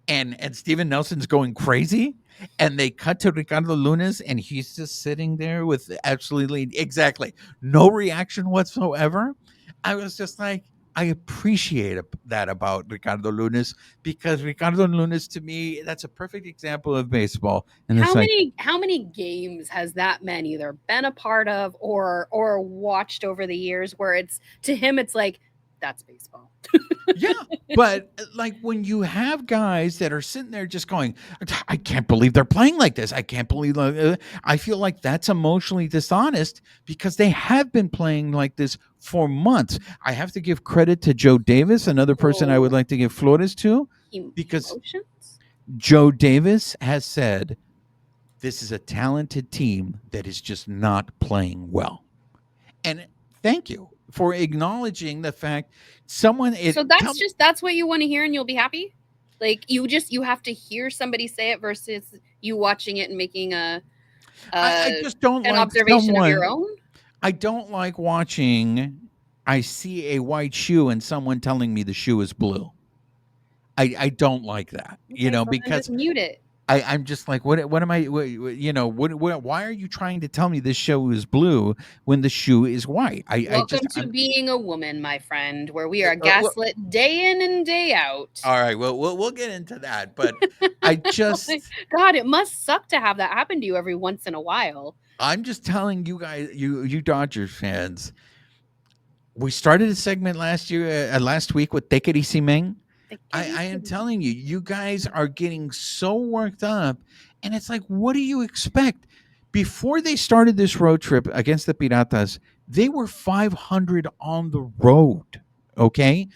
and Steven Nelson's going crazy, and they cut to Ricardo Lunes, and he's just sitting there with absolutely exactly no reaction whatsoever. I was just like, I appreciate that about Ricardo Lunes, because Ricardo Lunes, to me, that's a perfect example of baseball. And it's like, How many games has that man either been a part of or watched over the years where it's to him it's like that's baseball. yeah, but like when you have guys that are sitting there just going, I can't believe they're playing like this. I can't believe. I feel like that's emotionally dishonest because they have been playing like this for months. I have to give credit to Joe Davis, another person I would Oh, like to give flores to, because emotions? Joe Davis has said this is a talented team that is just not playing well. And thank you for acknowledging the fact someone it So that's what you want to hear and you'll be happy? Like you have to hear somebody say it versus you watching it and making I just don't an like observation of your someone. own? I don't like watching. I see a white shoe and someone telling me the shoe is blue. I don't like that, Okay, so then because just mute it. I'm just like, what am I, why are you trying to tell me this shoe is blue when the shoe is white? I just, Welcome to being a woman, my friend, where we are well, gaslit day in and day out. all right, well, we'll get into that, but I just, God, it must suck to have that happen to you every once in a while. I'm just telling you guys, you Dodgers fans, we started a segment last week with Take It Easy Ming. I am telling you, you guys are getting so worked up, and it's like, what do you expect? Before they started this road trip against the Piratas, they were 500 on the road. Okay,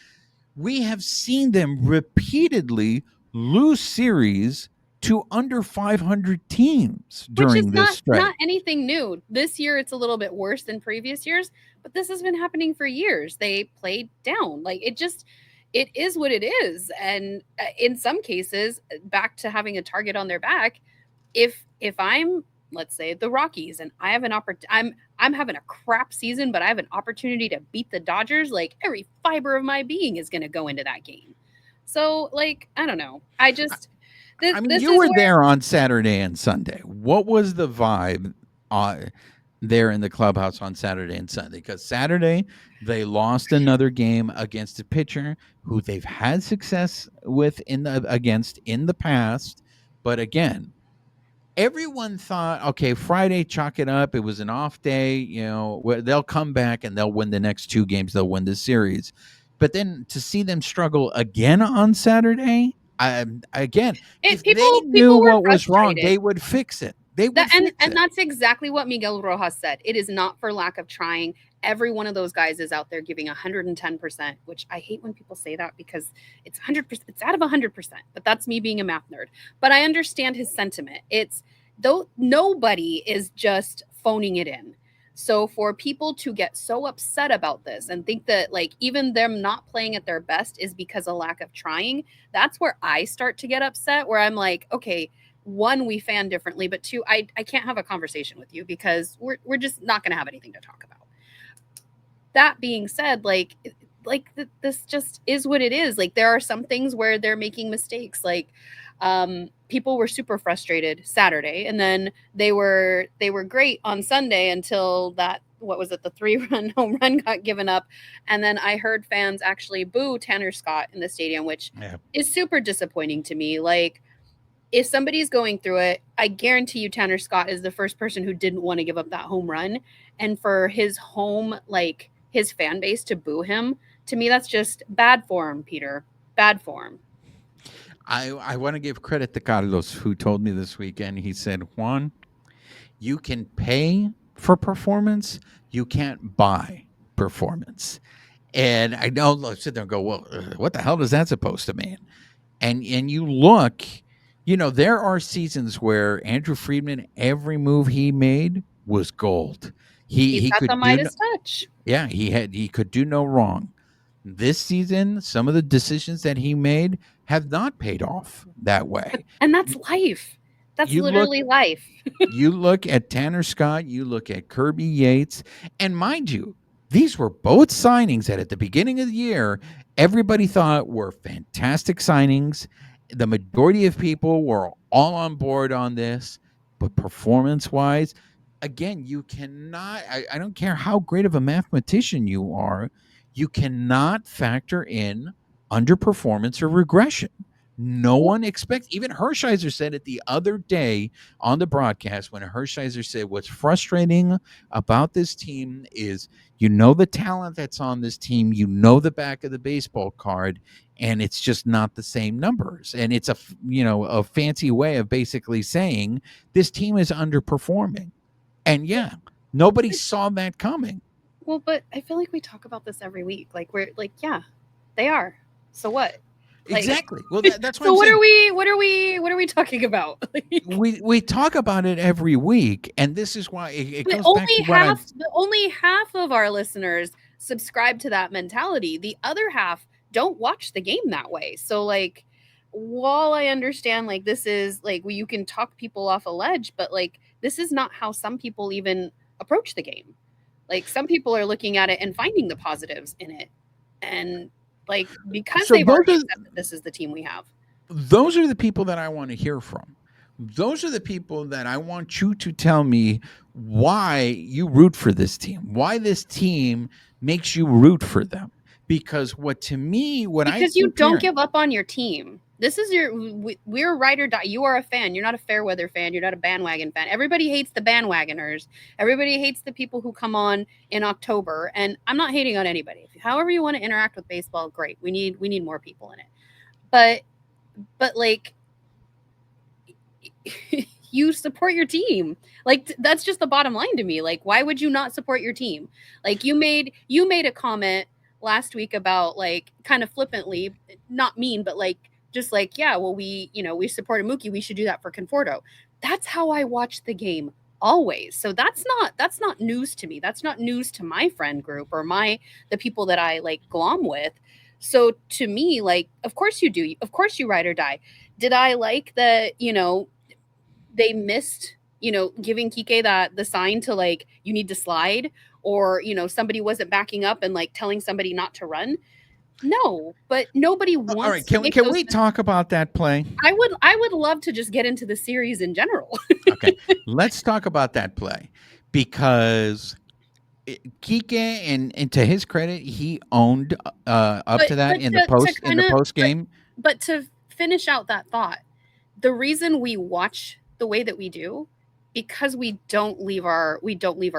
we have seen them repeatedly lose series to under 500 teams Which is during this stretch. not anything new. This year it's a little bit worse than previous years, but this has been happening for years. They played down. Like it is what it is. And in some cases, back to having a target on their back, if I'm let's say the Rockies and I have an I'm having a crap season, but I have an opportunity to beat the Dodgers, like every fiber of my being is going to go into that game. So like, I don't know. I mean, This you is were where there on Saturday and Sunday. What was the vibe there in the clubhouse on Saturday and Sunday? Because Saturday they lost another game against a pitcher who they've had success with against in the past, but again, everyone thought, okay, Friday, chalk it up. It was an off day. They'll come back and they'll win the next two games. They'll win the series. But then to see them struggle again on Saturday, again, if they knew people were what was wrong, frustrated. they would fix it. They would That fix and it. that's exactly what Miguel Rojas said. It is not for lack of trying. Every one of those guys is out there giving 110%, which I hate when people say that because it's 100%. It's out of 100%. But that's me being a math nerd. But I understand his sentiment. It's though nobody is just phoning it in. So for people to get so upset about this and think that like even them not playing at their best is because of lack of trying, that's where I start to get upset. Where I'm like, okay, one, we fan differently, but two, I can't have a conversation with you because we're just not going to have anything to talk about. That being said, this just is what it is. Like there are some things where they're making mistakes. Like people were super frustrated Saturday, and then they were great on Sunday until that what was it the 3-run home run got given up, and then I heard fans actually boo Tanner Scott in the stadium, which is super disappointing to me. Like if somebody's going through it, I guarantee you Tanner Scott is the first person who didn't want to give up that home run. And for his his fan base to boo him, to me, that's just bad form, Peter. Bad form. I want to give credit to Carlos, who told me this weekend. He said, Juan, you can pay for performance, you can't buy performance. And I know I sit there and go, well, what the hell is that supposed to mean? And you look, there are seasons where Andrew Friedman, every move he made was gold. He's He got the could do Midas touch. yeah, he could do no wrong. This season, some of the decisions that he made have not paid off that way. And that's life. That's You look literally life. you look at Tanner Scott, you look at Kirby Yates, and mind you, these were both signings that at the beginning of the year, everybody thought were fantastic signings. The majority of people were all on board on this, but performance wise, again, you cannot, I don't care how great of a mathematician you are, You cannot factor in underperformance or regression. No one expects, even Hershiser said it the other day on the broadcast when Hershiser said, what's frustrating about this team is the talent that's on this team, the back of the baseball card, and it's just not the same numbers. And it's a fancy way of basically saying this team is underperforming. And nobody saw that coming. Well, but I feel like we talk about this every week. Like we're like, yeah, they are. So what? Like, exactly. Well, that's what so I'm what saying. what are we talking about? We talk about it every week, and this is why it goes back to only half of our listeners subscribe to that mentality. The other half don't watch the game that way. So like, while I understand like this is like you can talk people off a ledge, but like this is not how some people even approach the game. Like some people are looking at it and finding the positives in it, and like because they've already accepted this is the team we have. Those are the people that I want to hear from. Those are the people that I want you to tell me why you root for this team, why this team makes you root for them. Because because you don't give up on your team. This is we're ride or die. You are a fan. You're not a fair weather fan. You're not a bandwagon fan. Everybody hates the bandwagoners. Everybody hates the people who come on in October. And I'm not hating on anybody. However you want to interact with baseball, great. We need more people in it. But like you support your team. Like that's just the bottom line to me. Like why would you not support your team? Like you made a comment last week about like kind of flippantly, not mean, but like just like, yeah, well, we supported Mookie. We should do that for Conforto. That's how I watch the game always. So that's not news to me. That's not news to my friend group or the people that I like glom with. So to me, like, of course you do. Of course you ride or die. Did I like that, they missed, giving Kike the sign to like, you need to slide, or, somebody wasn't backing up and like telling somebody not to run? No, but nobody wants. All right, can we talk about that play? I would love to just get into the series in general. Okay, let's talk about that play, because Kike, and to his credit, he owned up to that in the post game. But to finish out that thought, the reason we watch the way that we do, because we don't leave our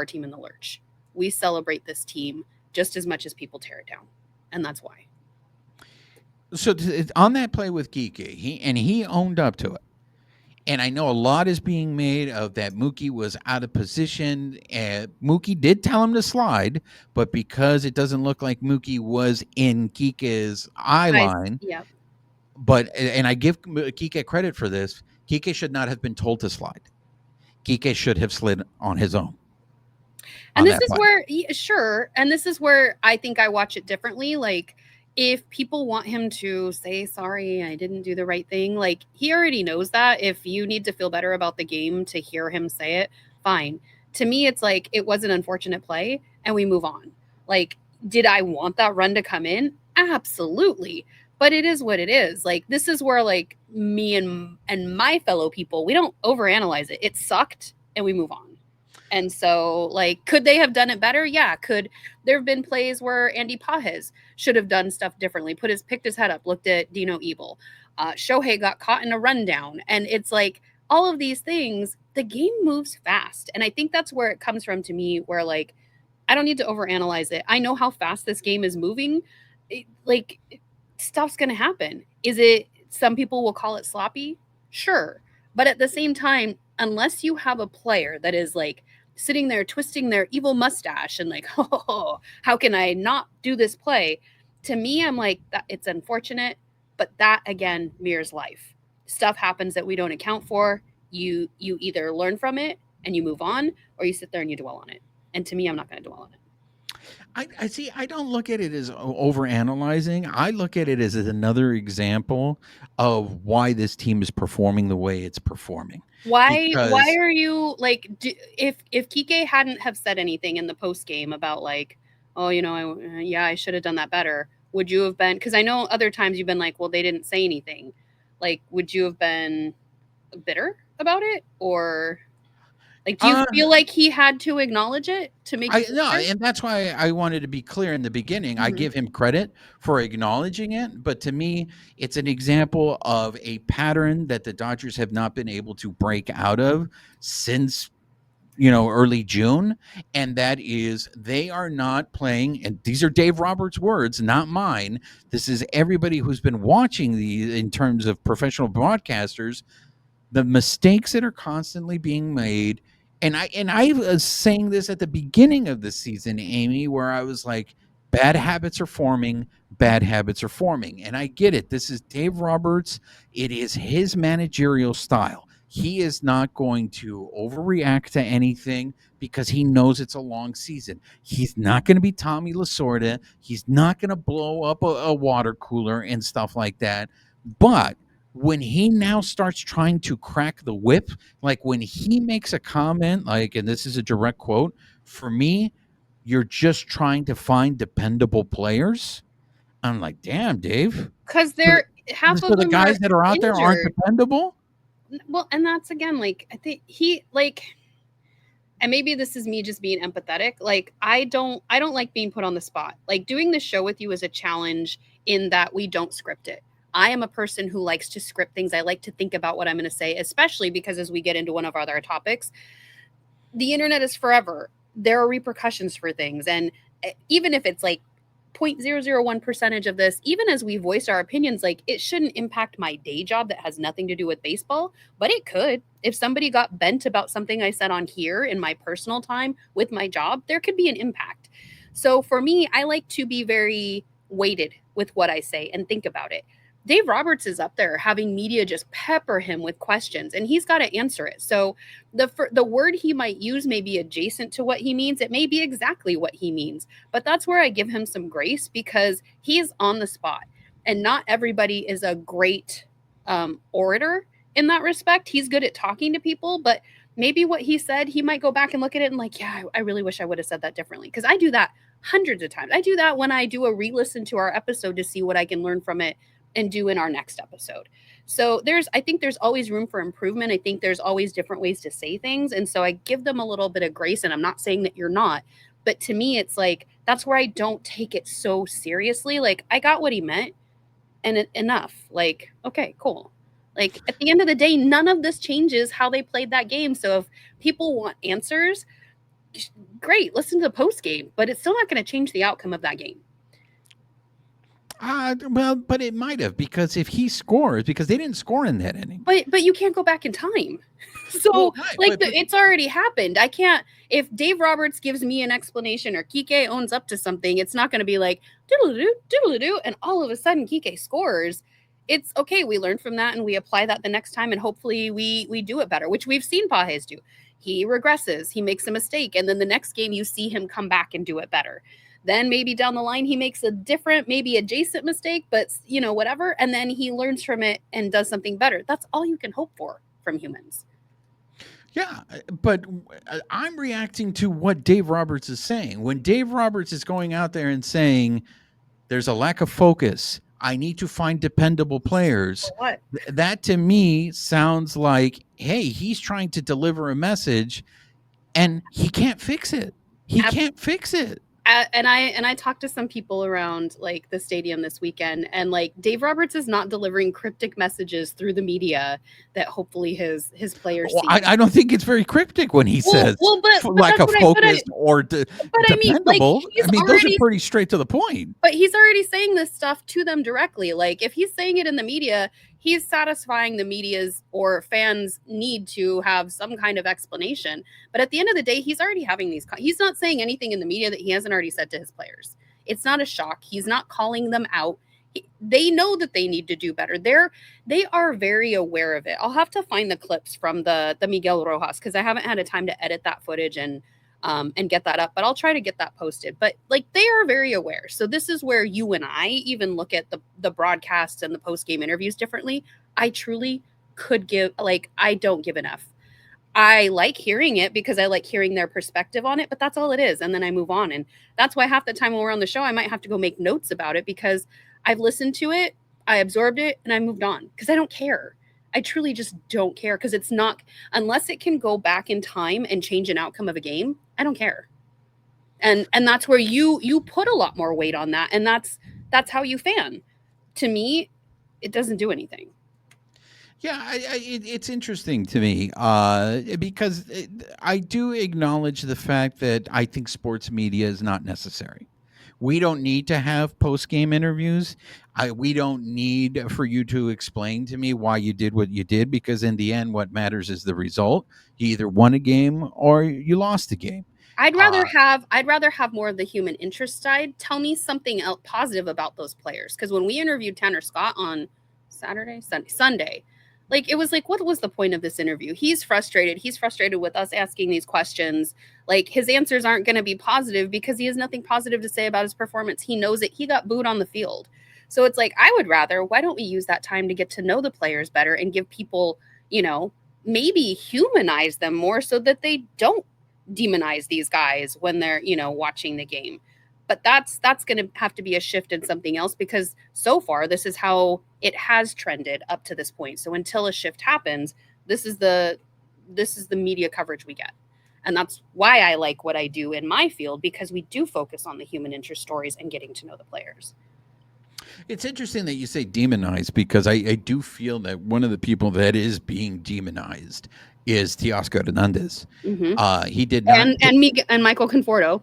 team in the lurch. We celebrate this team just as much as people tear it down, and that's why. So on that play with Kike, he owned up to it. And I know a lot is being made of that Mookie was out of position. Mookie did tell him to slide, but because it doesn't look like Mookie was in Kike's eye line, yeah. And I give Kike credit for this. Kike should not have been told to slide. Kike should have slid on his own. And this is where, sure, and this is where I think I watch it differently. Like, if people want him to say, sorry, I didn't do the right thing, like, he already knows that. If you need to feel better about the game to hear him say it, fine. To me, it's like, it was an unfortunate play, and we move on. Like, did I want that run to come in? Absolutely. But it is what it is. Like, this is where, like, me and my fellow people, we don't overanalyze it. It sucked, and we move on. And so, like, could they have done it better? Yeah. Could there have been plays where Andy Pajes should have done stuff differently, picked his head up, looked at Dino Evil. Shohei got caught in a rundown. And it's like, all of these things, the game moves fast. And I think that's where it comes from to me, where, like, I don't need to overanalyze it. I know how fast this game is moving. Stuff's going to happen. Some people will call it sloppy? Sure. But at the same time, unless you have a player that is like sitting there twisting their evil mustache and like, oh, how can I not do this play? To me, I'm like, it's unfortunate, but that again mirrors life. Stuff happens that we don't account for. You either learn from it and you move on, or you sit there and you dwell on it. And to me, I'm not going to dwell on it. I see. I don't look at it as overanalyzing. I look at it as another example of why this team is performing the way it's performing. Why are you like? If Kike hadn't have said anything in the post game about like, oh, I should have done that better, would you have been? Because I know other times you've been like, well, they didn't say anything. Like, would you have been bitter about it, or? Like, do you feel like he had to acknowledge it to make it No, clear? and that's why I wanted to be clear in the beginning. I Mhm. give him credit for acknowledging it, but to me, it's an example of a pattern that the Dodgers have not been able to break out of since early June, and that is they are not playing, and these are Dave Roberts' words, not mine. This is everybody who's been watching these in terms of professional broadcasters, the mistakes that are constantly being made. And I was saying this at the beginning of the season, Amie, where I was like, bad habits are forming, bad habits are forming. And I get it. This is Dave Roberts. It is his managerial style. He is not going to overreact to anything because he knows it's a long season. He's not going to be Tommy Lasorda. He's not going to blow up a water cooler and stuff like that. But when he now starts trying to crack the whip, like when he makes a comment, like, and this is a direct quote, for me, you're just trying to find dependable players. I'm like, damn, Dave. Because So they're half so of the them are guys that are out there aren't injured. dependable? Well, and that's again, like, I think he like, and maybe this is me just being empathetic. Like, I don't like being put on the spot. Like, doing this show with you is a challenge in that we don't script it. I am a person who likes to script things. I like to think about what I'm going to say, especially because as we get into one of our other topics, the internet is forever. There are repercussions for things. And even if it's like 0.001% of this, even as we voice our opinions, like, it shouldn't impact my day job that has nothing to do with baseball, but it could. If somebody got bent about something I said on here in my personal time with my job, there could be an impact. So for me, I like to be very weighted with what I say and think about it. Dave Roberts is up there having media just pepper him with questions, and he's got to answer it. So the word he might use may be adjacent to what he means. It may be exactly what he means, but that's where I give him some grace because he's on the spot, and not everybody is a great orator in that respect. He's good at talking to people, but maybe what he said, he might go back and look at it and like, yeah, I really wish I would have said that differently. Because I do that hundreds of times. I do that when I do a re-listen to our episode to see what I can learn from it and do in our next episode. So I think there's always room for improvement. I think there's always different ways to say things. And so I give them a little bit of grace, and I'm not saying that you're not, but to me, it's like, that's where I don't take it so seriously. Like, I got what he meant and enough. Like, okay, cool. Like, at the end of the day, none of this changes how they played that game. So if people want answers, great, listen to the post game, but it's still not going to change the outcome of that game. Well, but it might have, because if he scores, because they didn't score in that inning. But you can't go back in time. So, Well, right, like, but it's already happened. I can't, if Dave Roberts gives me an explanation or Kike owns up to something, it's not going to be like, doodle-doo, and all of a sudden Kike scores. It's okay, we learn from that and we apply that the next time, and hopefully we do it better, which we've seen Pages do. He regresses, he makes a mistake, and then the next game you see him come back and do it better. Then maybe down the line, he makes a different, maybe adjacent mistake, but whatever. And then he learns from it and does something better. That's all you can hope for from humans. Yeah, but I'm reacting to what Dave Roberts is saying. When Dave Roberts is going out there and saying there's a lack of focus, I need to find dependable players. What? That to me sounds like, hey, he's trying to deliver a message and he can't fix it. He can't fix it. And I talked to some people around like the stadium this weekend, and like Dave Roberts is not delivering cryptic messages through the media that hopefully his players see. I don't think it's very cryptic when he says but like a focused or dependable. I mean, those are pretty straight to the point. But he's already saying this stuff to them directly. Like, if he's saying it in the media, he's satisfying the media's or fans' need to have some kind of explanation. But at the end of the day, he's already having these. He's not saying anything in the media that he hasn't already said to his players. It's not a shock. He's not calling them out. They know that they need to do better. They are very aware of it. I'll have to find the clips from the Miguel Rojas because I haven't had a time to edit that footage and get that up, but I'll try to get that posted. But like, they are very aware. So this is where you and I even look at the broadcasts and the post-game interviews differently. I truly could give, like, I don't give enough. I like hearing it because I like hearing their perspective on it, but that's all it is. And then I move on. And that's why half the time when we're on the show, I might have to go make notes about it because I've listened to it, I absorbed it, and I moved on because I don't care. I truly just don't care because it's not, unless it can go back in time and change an outcome of a game, I don't care. And that's where you put a lot more weight on that, and that's how you fan. To me, it doesn't do anything. Yeah, it's interesting to me because I do acknowledge the fact that I think sports media is not necessary. We don't need to have post game interviews. We don't need for you to explain to me why you did what you did, because in the end, what matters is the result. You either won a game or you lost a game. I'd Uh, rather have more of the human interest side. Tell me something else positive about those players, because when we interviewed Tanner Scott on Sunday, like it was like, what was the point of this interview? He's frustrated. He's frustrated with us asking these questions. Like his answers aren't going to be positive because he has nothing positive to say about his performance. He knows it. He got booed on the field. So it's like, I would rather, why don't we use that time to get to know the players better and give people, maybe humanize them more so that they don't demonize these guys when they're watching the game. But that's going to have to be a shift in something else, because so far this is how it has trended up to this point. So until a shift happens, this is the media coverage we get. And that's why I like what I do in my field, because we do focus on the human interest stories and getting to know the players. It's interesting that you say demonized, because I do feel that one of the people that is being demonized is Teoscar Hernandez. Mm-hmm. He did not, and Michael Conforto.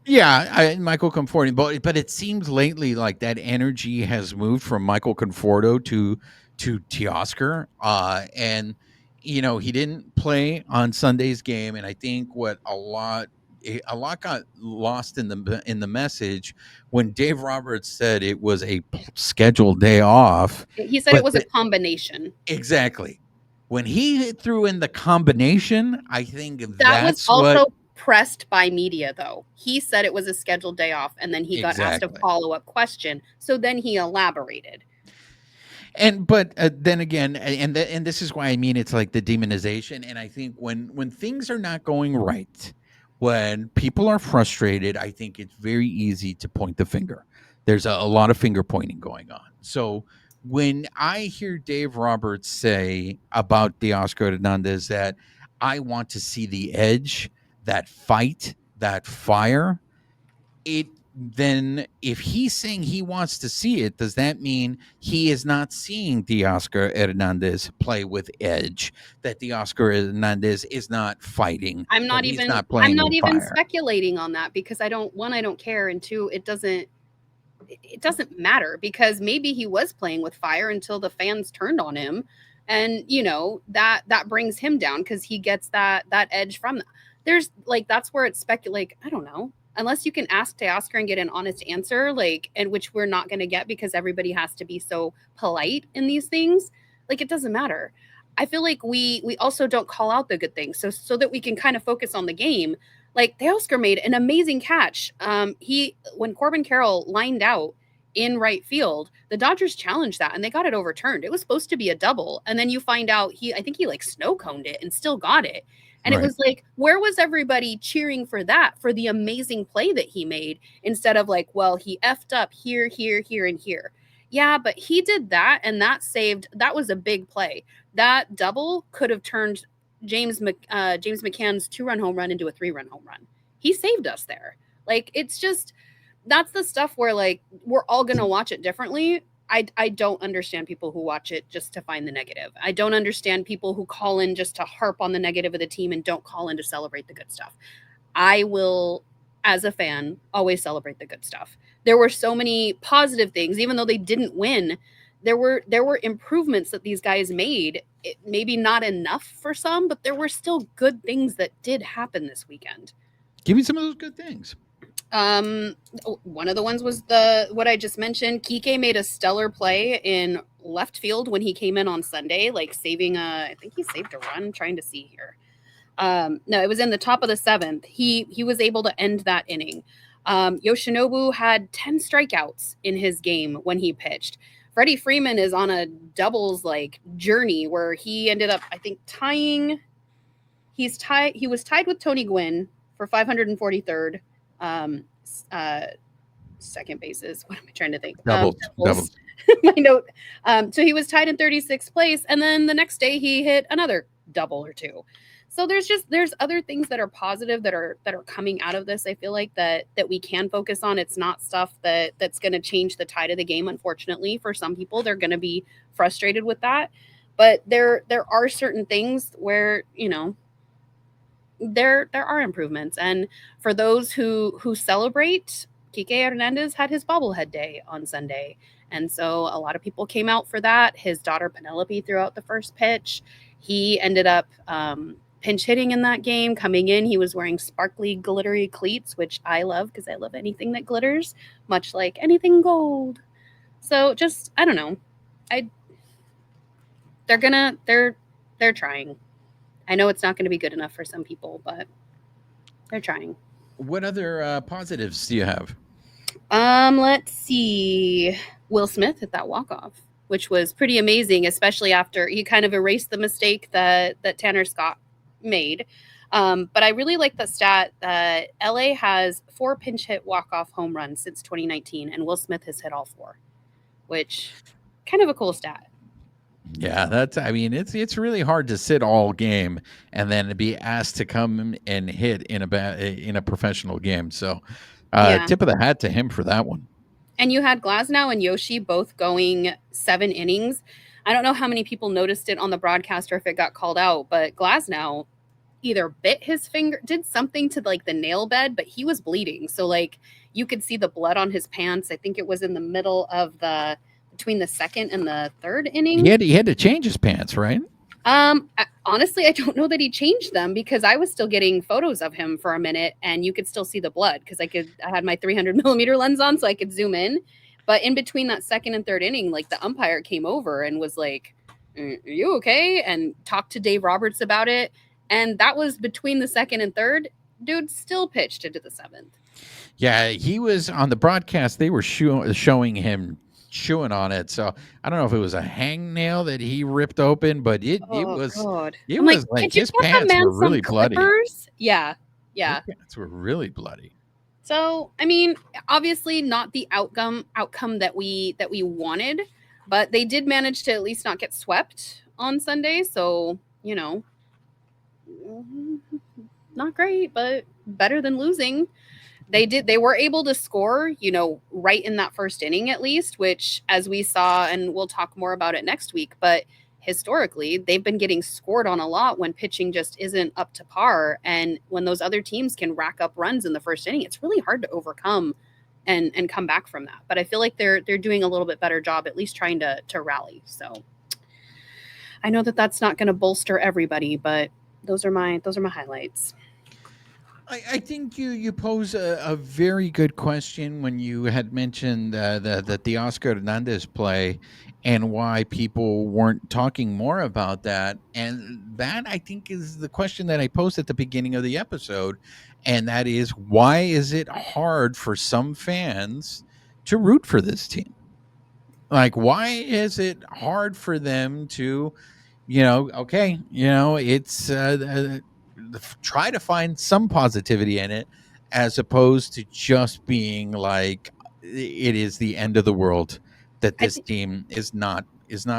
Michael Conforto, but it seems lately like that energy has moved from Michael Conforto to Teoscar, and he didn't play on Sunday's game, and I think what a lot got lost in the message when Dave Roberts said it was a scheduled day off. He said it was a combination. Exactly. When he threw in the combination, I think that that's was also what pressed by media, though. He said it was a scheduled day off, and then he got asked a follow-up question. So then he elaborated. But then again, and this is why I mean it's like the demonization. And I think when things are not going right, when people are frustrated, I think it's very easy to point the finger. There's a lot of finger pointing going on. So when I hear Dave Roberts say about Teoscar Hernandez that I want to see the edge, that fight, that fire, then if he's saying he wants to see it, does that mean he is not seeing Teoscar Hernandez play with edge? That Teoscar Hernandez is not fighting? I'm not even speculating on that, because I don't care, and two, it doesn't matter, because maybe he was playing with fire until the fans turned on him, and that brings him down because he gets that edge from that. There's like, that's where it's I don't know, unless you can ask Teoscar and get an honest answer, and which we're not going to get because everybody has to be so polite in these things. Like, it doesn't matter. I feel like we also don't call out the good things so that we can kind of focus on the game. Like, Teoscar made an amazing catch. When Corbin Carroll lined out in right field, the Dodgers challenged that and they got it overturned. It was supposed to be a double, and then you find out I think he like snow coned it and still got it. And It was like, where was everybody cheering for that, for the amazing play that he made, instead of like, well, he effed up here, here, here, and here. Yeah, but he did that, and that was a big play. That double could have turned James McCann's 2-run home run into a 3-run home run. He saved us there. Like, it's just, that's the stuff where like we're all going to watch it differently. I don't understand people who watch it just to find the negative. I don't understand people who call in just to harp on the negative of the team and don't call in to celebrate the good stuff. I will, as a fan, always celebrate the good stuff. There were so many positive things, even though they didn't win. There were improvements that these guys made. Maybe not enough for some, but there were still good things that did happen this weekend. Give me some of those good things. One of the ones was what I just mentioned. Kike made a stellar play in left field when he came in on Sunday, like I think he saved a run. I'm trying to see here. No, it was in the top of the 7th. He was able to end that inning. Yoshinobu had 10 strikeouts in his game when he pitched. Freddie Freeman is on a doubles journey where he ended up, I think, tying. He was tied with Tony Gwynn for 543rd. second bases. What am I trying to think? Doubles. My note. So he was tied in 36th place, and then the next day he hit another double or two. So there's other things that are positive that are coming out of this. I feel like that we can focus on. It's not stuff that's going to change the tide of the game. Unfortunately, for some people, they're going to be frustrated with that. But there are certain things where there are improvements, and for those who celebrate, Kike Hernandez had his bobblehead day on Sunday, and so a lot of people came out for that. His daughter Penelope threw out the first pitch. He ended up pinch hitting in that game. Coming in, he was wearing sparkly, glittery cleats, which I love because I love anything that glitters, much like anything gold. So just I don't know, they're trying. I know it's not going to be good enough for some people, but they're trying. What other positives do you have? Let's see. Will Smith hit that walk-off, which was pretty amazing, especially after he kind of erased the mistake that Tanner Scott made. But I really like the stat that LA has 4 pinch hit walk-off home runs since 2019, and Will Smith has hit all 4, which kind of a cool stat. Yeah, it's really hard to sit all game and then be asked to come and hit in a professional game. So, tip of the hat to him for that one. And you had Glasnow and Yoshi both going 7 innings. I don't know how many people noticed it on the broadcast or if it got called out, but Glasnow either bit his finger, did something to like the nail bed, but he was bleeding. So like you could see the blood on his pants. I think it was in the middle of between the second and the third inning. He had to change his pants, right? Honestly, I don't know that he changed them because I was still getting photos of him for a minute and you could still see the blood because I had my 300 millimeter lens on so I could zoom in. But in between that second and third inning, like the umpire came over and was like, "Are you okay?" and talked to Dave Roberts about it. And that was between the second and third. Dude still pitched into the 7th. Yeah, he was on the broadcast. They were showing him chewing on it. So I don't know if it was a hangnail that he ripped open, but it was God. It was like his pants were really bloody. Yeah. His pants were really bloody. So I mean, obviously not the outcome that we wanted, but they did manage to at least not get swept on Sunday. So not great, but better than losing. They were able to score, right in that first inning at least, which as we saw, and we'll talk more about it next week, but historically they've been getting scored on a lot when pitching just isn't up to par. And when those other teams can rack up runs in the first inning, it's really hard to overcome and come back from that. But I feel like they're doing a little bit better job, at least trying to rally. So I know that that's not going to bolster everybody, but those are my highlights. I think you pose a very good question when you had mentioned the Oscar Hernandez play and why people weren't talking more about that. And that, I think, is the question that I posed at the beginning of the episode. And that is, why is it hard for some fans to root for this team? Like, why is it hard for them to, it's try to find some positivity in it as opposed to just being like it is the end of the world that this team is not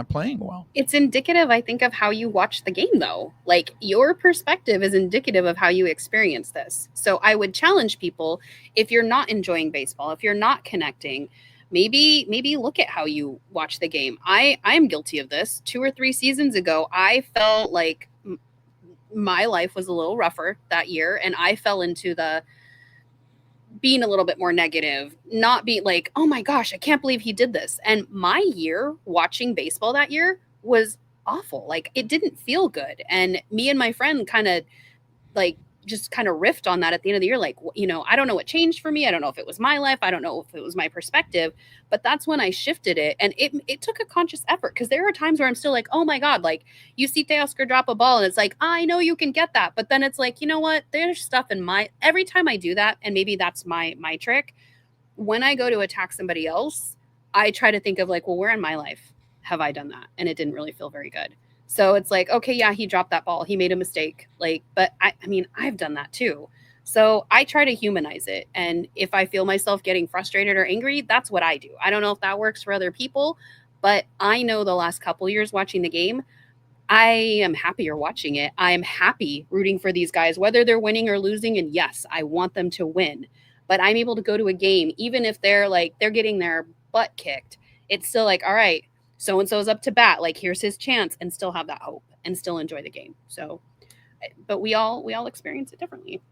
playing well. It's indicative, I think, of how you watch the game, though. Like, your perspective is indicative of how you experience this. So I would challenge people, if you're not enjoying baseball, if you're not connecting, maybe look at how you watch the game. I'm guilty of this. 2 or 3 seasons ago, I felt like my life was a little rougher that year, and I fell into the being a little bit more negative, not be like, oh my gosh, I can't believe he did this. And my year watching baseball that year was awful. Like, it didn't feel good. And me and my friend kind of riffed on that at the end of the year. Like, I don't know what changed for me. I don't know if it was my life. I don't know if it was my perspective, but that's when I shifted it. And it took a conscious effort, because there are times where I'm still like, oh my God, like, you see Teoscar drop a ball and it's like, I know you can get that. But then it's like, you know what? There's stuff in every time I do that, and maybe that's my trick. When I go to attack somebody else, I try to think of like, well, where in my life have I done that? And it didn't really feel very good. So it's like, okay, yeah, he dropped that ball. He made a mistake. Like, but I mean, I've done that too. So I try to humanize it. And if I feel myself getting frustrated or angry, that's what I do. I don't know if that works for other people, but I know the last couple years watching the game, I am happier watching it. I am happy rooting for these guys, whether they're winning or losing. And yes, I want them to win. But I'm able to go to a game, even if they're getting their butt kicked. It's still like, all right, so and so's up to bat. Like, here's his chance, and still have that hope and still enjoy the game. So, but we all experience it differently.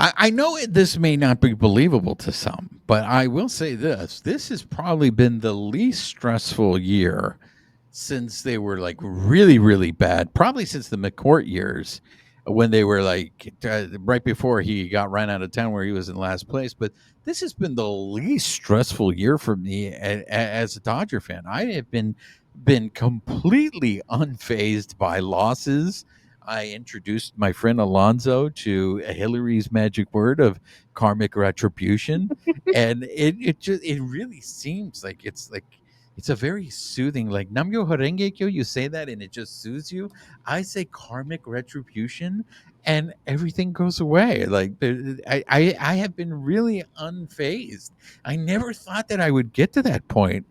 I know this may not be believable to some, but I will say this. This has probably been the least stressful year since they were like really, really bad. Probably since the McCourt years when they were like right before he got run out of town where he was in last place. But this has been the least stressful year for me as a Dodger fan. I have been completely unfazed by losses. I introduced my friend Alonzo to Hillary's magic word of karmic retribution, and it really seems like it's a very soothing, like Namyo Horenge Kyo. You say that and it just soothes you. I say karmic retribution, and everything goes away. Like I have been really unfazed. I never thought that I would get to that point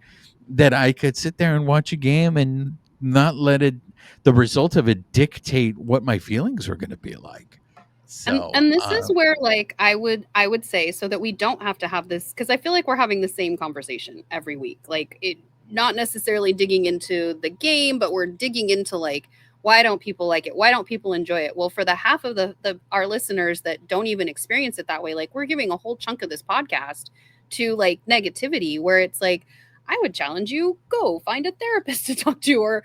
that I could sit there and watch a game and not let it the result of it dictate what my feelings are going to be like. So, And this is where, like, I would say, so that we don't have to have this, because I feel like we're having the same conversation every week. Like, it not necessarily digging into the game, but we're digging into, like, why don't people like it? Why don't people enjoy it? Well, for the half of the our listeners that don't even experience it that way, like, we're giving a whole chunk of this podcast to, like, negativity, where it's like, I would challenge you, go find a therapist to talk to, or,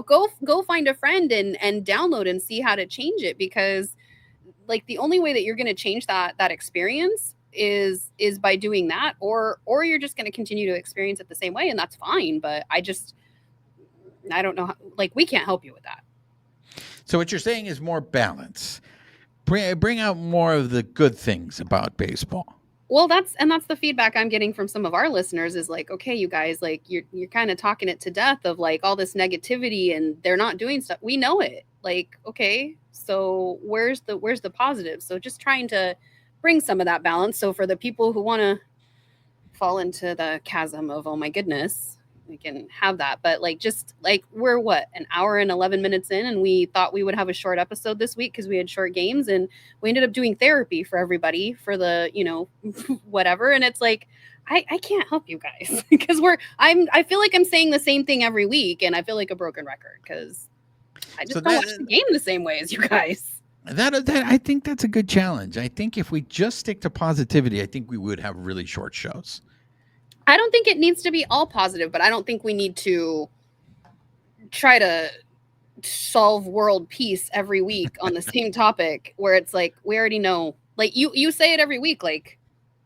go find a friend and download and see how to change it, because, like, the only way that you're going to change that experience is by doing that, or you're just going to continue to experience it the same way, and that's fine. But I don't know how, like, we can't help you with that. So what you're saying is more balance. Bring out more of the good things about baseball. Well, that's the feedback I'm getting from some of our listeners, is like, okay, you guys, like, you're kind of talking it to death of, like, all this negativity, and they're not doing stuff. We know it. Like, okay, so where's the positive? So just trying to bring some of that balance. So for the people who want to fall into the chasm of, oh my goodness, we can have that. But, like, just like, we're what, an hour and 11 minutes in, and we thought we would have a short episode this week because we had short games, and we ended up doing therapy for everybody for the whatever. And it's like, I can't help you guys because I feel like I'm saying the same thing every week, and I feel like a broken record because I just don't watch the game the same way as you guys. That I think that's a good challenge. I think if we just stick to positivity, I think we would have really short shows. I don't think it needs to be all positive, but I don't think we need to try to solve world peace every week on the same topic, where it's like, we already know, like, you say it every week, like,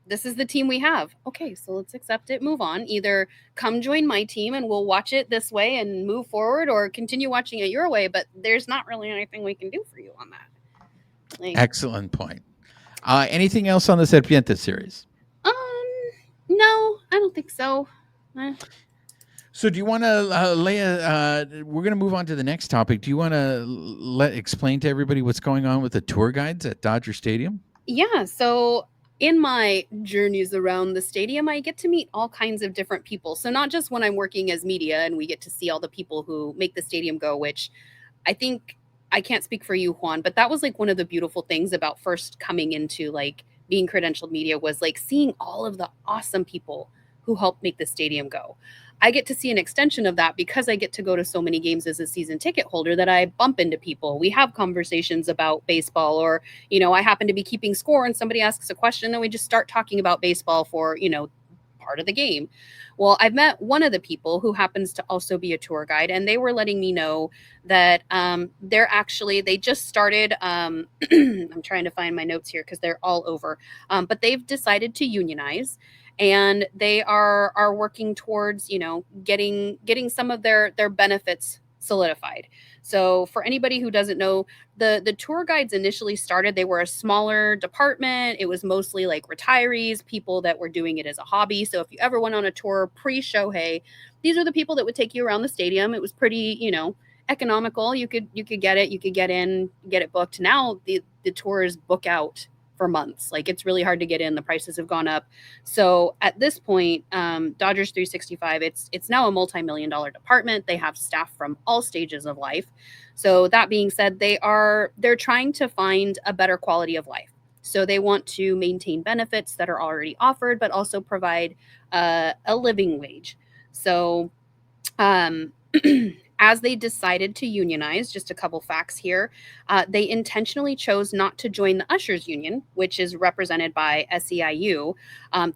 this is the team we have. Okay, so let's accept it, move on. Either come join my team and we'll watch it this way and move forward, or continue watching it your way, but there's not really anything we can do for you on that. Like, excellent point. Anything else on the Serpiente series? No, I don't think so. So do you want to we're going to move on to the next topic. Do you want to explain to everybody what's going on with the tour guides at Dodger Stadium? Yeah, so in my journeys around the stadium, I get to meet all kinds of different people. So not just when I'm working as media and we get to see all the people who make the stadium go, which I think, I can't speak for you, Juan, but that was, like, one of the beautiful things about first coming into, like, being credentialed media, was, like, seeing all of the awesome people who helped make the stadium go. I get to see an extension of that because I get to go to so many games as a season ticket holder that I bump into people. We have conversations about baseball, or, I happen to be keeping score and somebody asks a question and we just start talking about baseball for, part of the game. Well, I've met one of the people who happens to also be a tour guide, and they were letting me know that they just started, I'm trying to find my notes here because they're all over, but they've decided to unionize, and they are working towards, getting some of their benefits solidified. So for anybody who doesn't know, the tour guides initially started, they were a smaller department. It was mostly like retirees, people that were doing it as a hobby. So if you ever went on a tour pre-Shohei, these are the people that would take you around the stadium. It was pretty, economical. You could get it. You could get in, get it booked. Now the tours book out for months. Like it's really hard to get in. The prices have gone up. So at this point, Dodgers 365, it's now a multi-million-dollar department. They have staff from all stages of life. So that being said, they're trying to find a better quality of life. So they want to maintain benefits that are already offered, but also provide a living wage. So as they decided to unionize, just a couple facts here, they intentionally chose not to join the Ushers Union, which is represented by SEIU.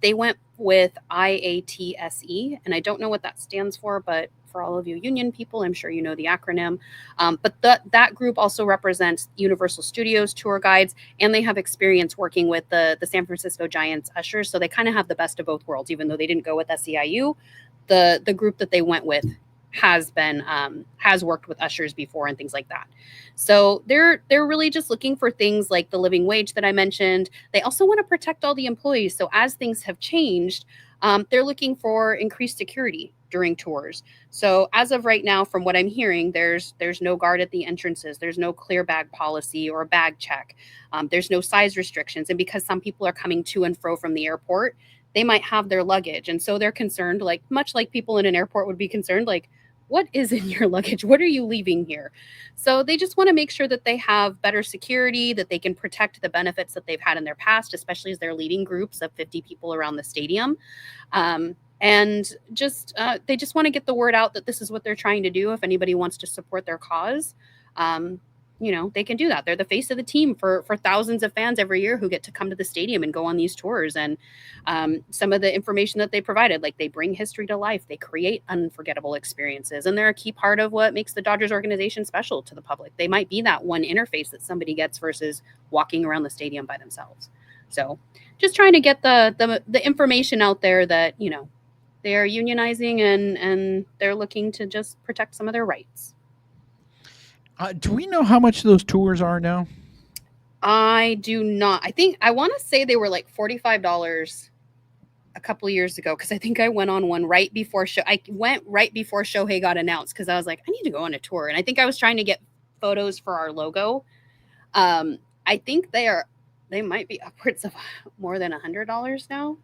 They went with IATSE, and I don't know what that stands for, but for all of you union people, I'm sure you know the acronym. But that group also represents Universal Studios tour guides, and they have experience working with the San Francisco Giants ushers, so they kind of have the best of both worlds. Even though they didn't go with SEIU, the group that they went with has worked with ushers before and things like that. So they're really just looking for things like the living wage that I mentioned. They also want to protect all the employees. So as things have changed, they're looking for increased security during tours. So as of right now, from what I'm hearing, there's no guard at the entrances. There's no clear bag policy or bag check. There's no size restrictions. And because some people are coming to and fro from the airport, they might have their luggage. And so they're concerned, like much like people in an airport would be concerned, like, what is in your luggage? What are you leaving here? So they just want to make sure that they have better security, that they can protect the benefits that they've had in their past, especially as they're leading groups of 50 people around the stadium. And just they just want to get the word out that this is what they're trying to do. If anybody wants to support their cause, they can do that. They're the face of the team for thousands of fans every year who get to come to the stadium and go on these tours. And some of the information that they provided, like they bring history to life, they create unforgettable experiences, and they're a key part of what makes the Dodgers organization special to the public. They might be that one interface that somebody gets versus walking around the stadium by themselves. So just trying to get the information out there that, they are unionizing and they're looking to just protect some of their rights. Do we know how much those tours are now? I do not. I want to say they were like $45 a couple of years ago, because I think I went on one right before Shohei got announced, because I was like, I need to go on a tour. And I think I was trying to get photos for our logo. I think they might be upwards of more than $100 now.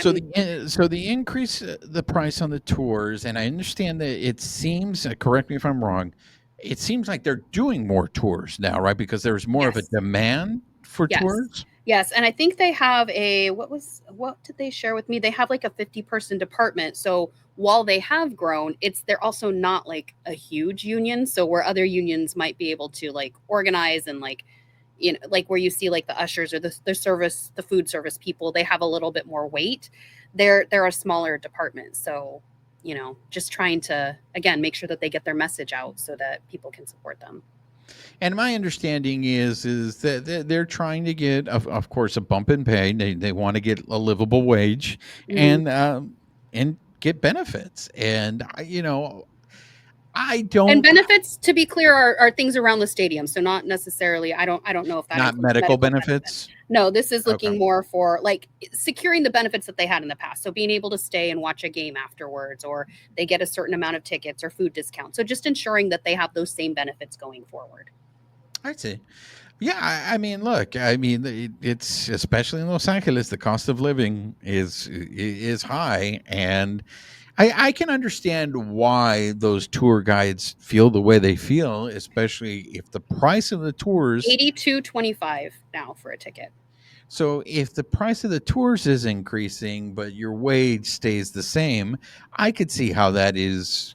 So the increase the price on the tours, and I understand that it seems, correct me if I'm wrong, it seems like they're doing more tours now, right? Because there's more of a demand for tours. Yes, and I think they have what did they share with me? They have like a 50-person department. So while they have grown, they're also not like a huge union. So where other unions might be able to like organize and like, like where you see like the ushers or the food service people, they have a little bit more weight. They're a smaller department. So, just trying to, again, make sure that they get their message out so that people can support them. And my understanding is that they're trying to get, of course, a bump in pay. They want to get a livable wage, and get benefits. And I don't. And benefits, to be clear, are things around the stadium. So not necessarily. I don't know if that not medical benefits. No, this is looking more for like securing the benefits that they had in the past. So being able to stay and watch a game afterwards, or they get a certain amount of tickets or food discounts. So just ensuring that they have those same benefits going forward. I see. Yeah, I mean, look, it's especially in Los Angeles, the cost of living is high, and I can understand why those tour guides feel the way they feel, especially if the price of the tours $82.25 now for a ticket. So if the price of the tours is increasing, but your wage stays the same, I could see how that is.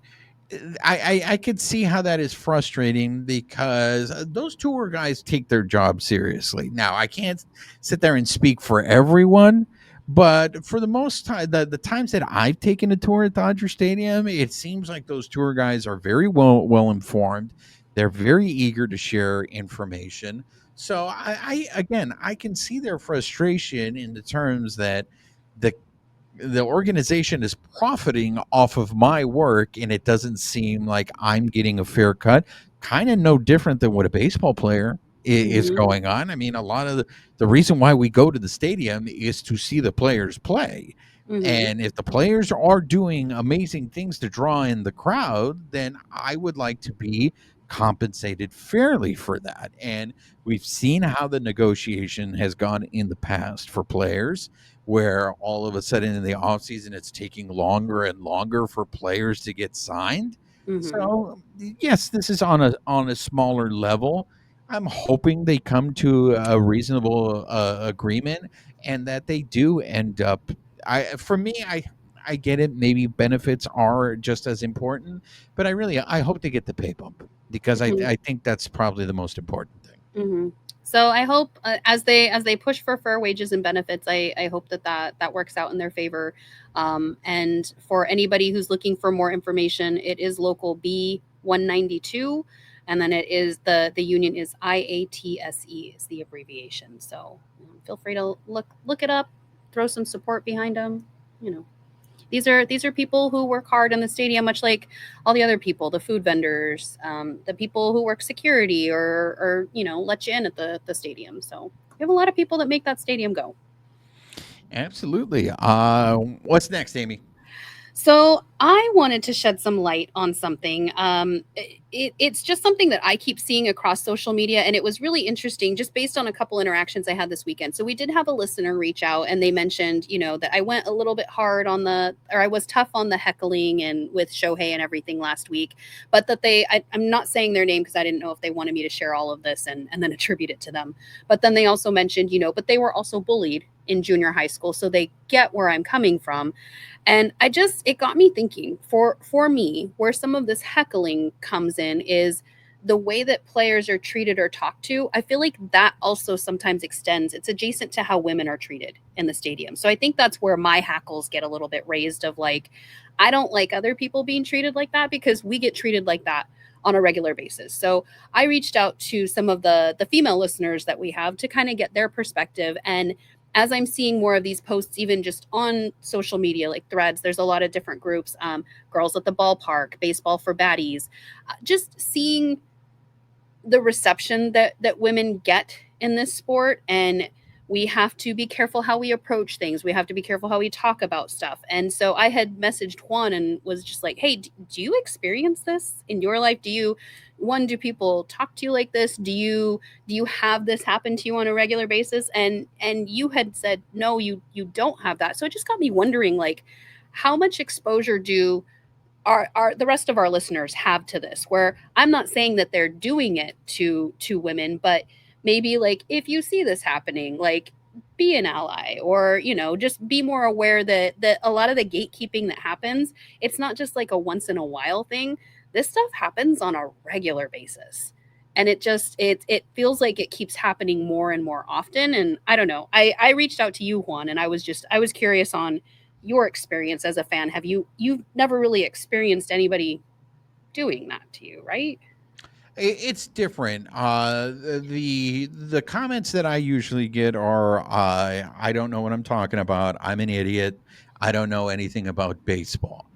I could see how that is frustrating, because those tour guys take their job seriously. Now, I can't sit there and speak for everyone, but for the most time, the times that I've taken a tour at Dodger Stadium, it seems like those tour guys are very well informed. They're very eager to share information. So I can see their frustration in the terms that the organization is profiting off of my work, and it doesn't seem like I'm getting a fair cut. Kind of no different than what a baseball player is going on. I mean, a lot of the reason why we go to the stadium is to see the players play. Mm-hmm. And if the players are doing amazing things to draw in the crowd, then I would like to be compensated fairly for that. And we've seen how the negotiation has gone in the past for players, where all of a sudden in the offseason it's taking longer and longer for players to get signed. Mm-hmm. So yes, this is on a smaller level. I'm hoping they come to a reasonable agreement and that they do end up. For me, I get it. Maybe benefits are just as important, but I hope they get the pay bump because I think that's probably the most important thing. Mm-hmm. So I hope as they push for fair wages and benefits, I hope that works out in their favor. And for anybody who's looking for more information, it is local B 192, and then it is the union is IATSE is the abbreviation. So feel free to look it up, throw some support behind them. You know. These are people who work hard in the stadium, much like all the other people, the food vendors, the people who work security or let you in at the stadium. So we have a lot of people that make that stadium go. Absolutely. What's next, Amy? So I wanted to shed some light on something. It's just something that I keep seeing across social media, and it was really interesting just based on a couple interactions I had this weekend. So we did have a listener reach out, and they mentioned, that I went a little bit hard or I was tough on the heckling and with Shohei and everything last week, but that I'm not saying their name because I didn't know if they wanted me to share all of this and then attribute it to them. But then they also mentioned, but they were also bullied in junior high school, so they get where I'm coming from. And it got me thinking for me, where some of this heckling comes in is the way that players are treated or talked to. I feel like that also sometimes extends. It's adjacent to how women are treated in the stadium. So I think that's where my hackles get a little bit raised of like, I don't like other people being treated like that because we get treated like that on a regular basis. So I reached out to some of the female listeners that we have to kind of get their perspective. And as I'm seeing more of these posts, even just on social media, like threads, there's a lot of different groups, girls at the ballpark, baseball for baddies, just seeing the reception that women get in this sport. And we have to be careful how we approach things. We have to be careful how we talk about stuff. And so I had messaged Juan and was just like, hey, do you experience this in your life? Do people talk to you like this? Do you have this happen to you on a regular basis? And you had said, no, you don't have that. So it just got me wondering, like, how much exposure do our the rest of our listeners have to this, where I'm not saying that they're doing it to women, but maybe like if you see this happening, like be an ally, or just be more aware that a lot of the gatekeeping that happens, it's not just like a once in a while thing. This stuff happens on a regular basis, and it feels like it keeps happening more and more often. And I don't know, I reached out to you, Juan, and I was curious on your experience as a fan. You've never really experienced anybody doing that to you, right? It's different. The comments that I usually get are, I don't know what I'm talking about. I'm an idiot. I don't know anything about baseball.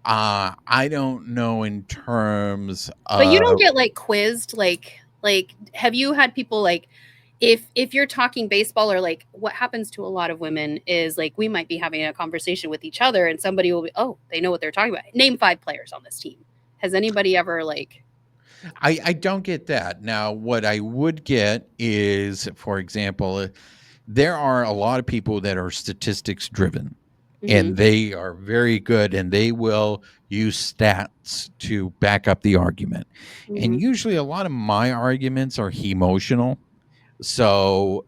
I don't know in terms But you don't of. get like quizzed, like have you had people like, if you're talking baseball, or like what happens to a lot of women is like we might be having a conversation with each other and somebody will be, oh, they know what they're talking about. Name 5 players on this team. Has anybody ever like I don't get that. Now, what I would get is, for example, there are a lot of people that are statistics driven mhm, and they are very good and they will use stats to back up the argument. And mhm. usually a lot of my arguments are emotional. So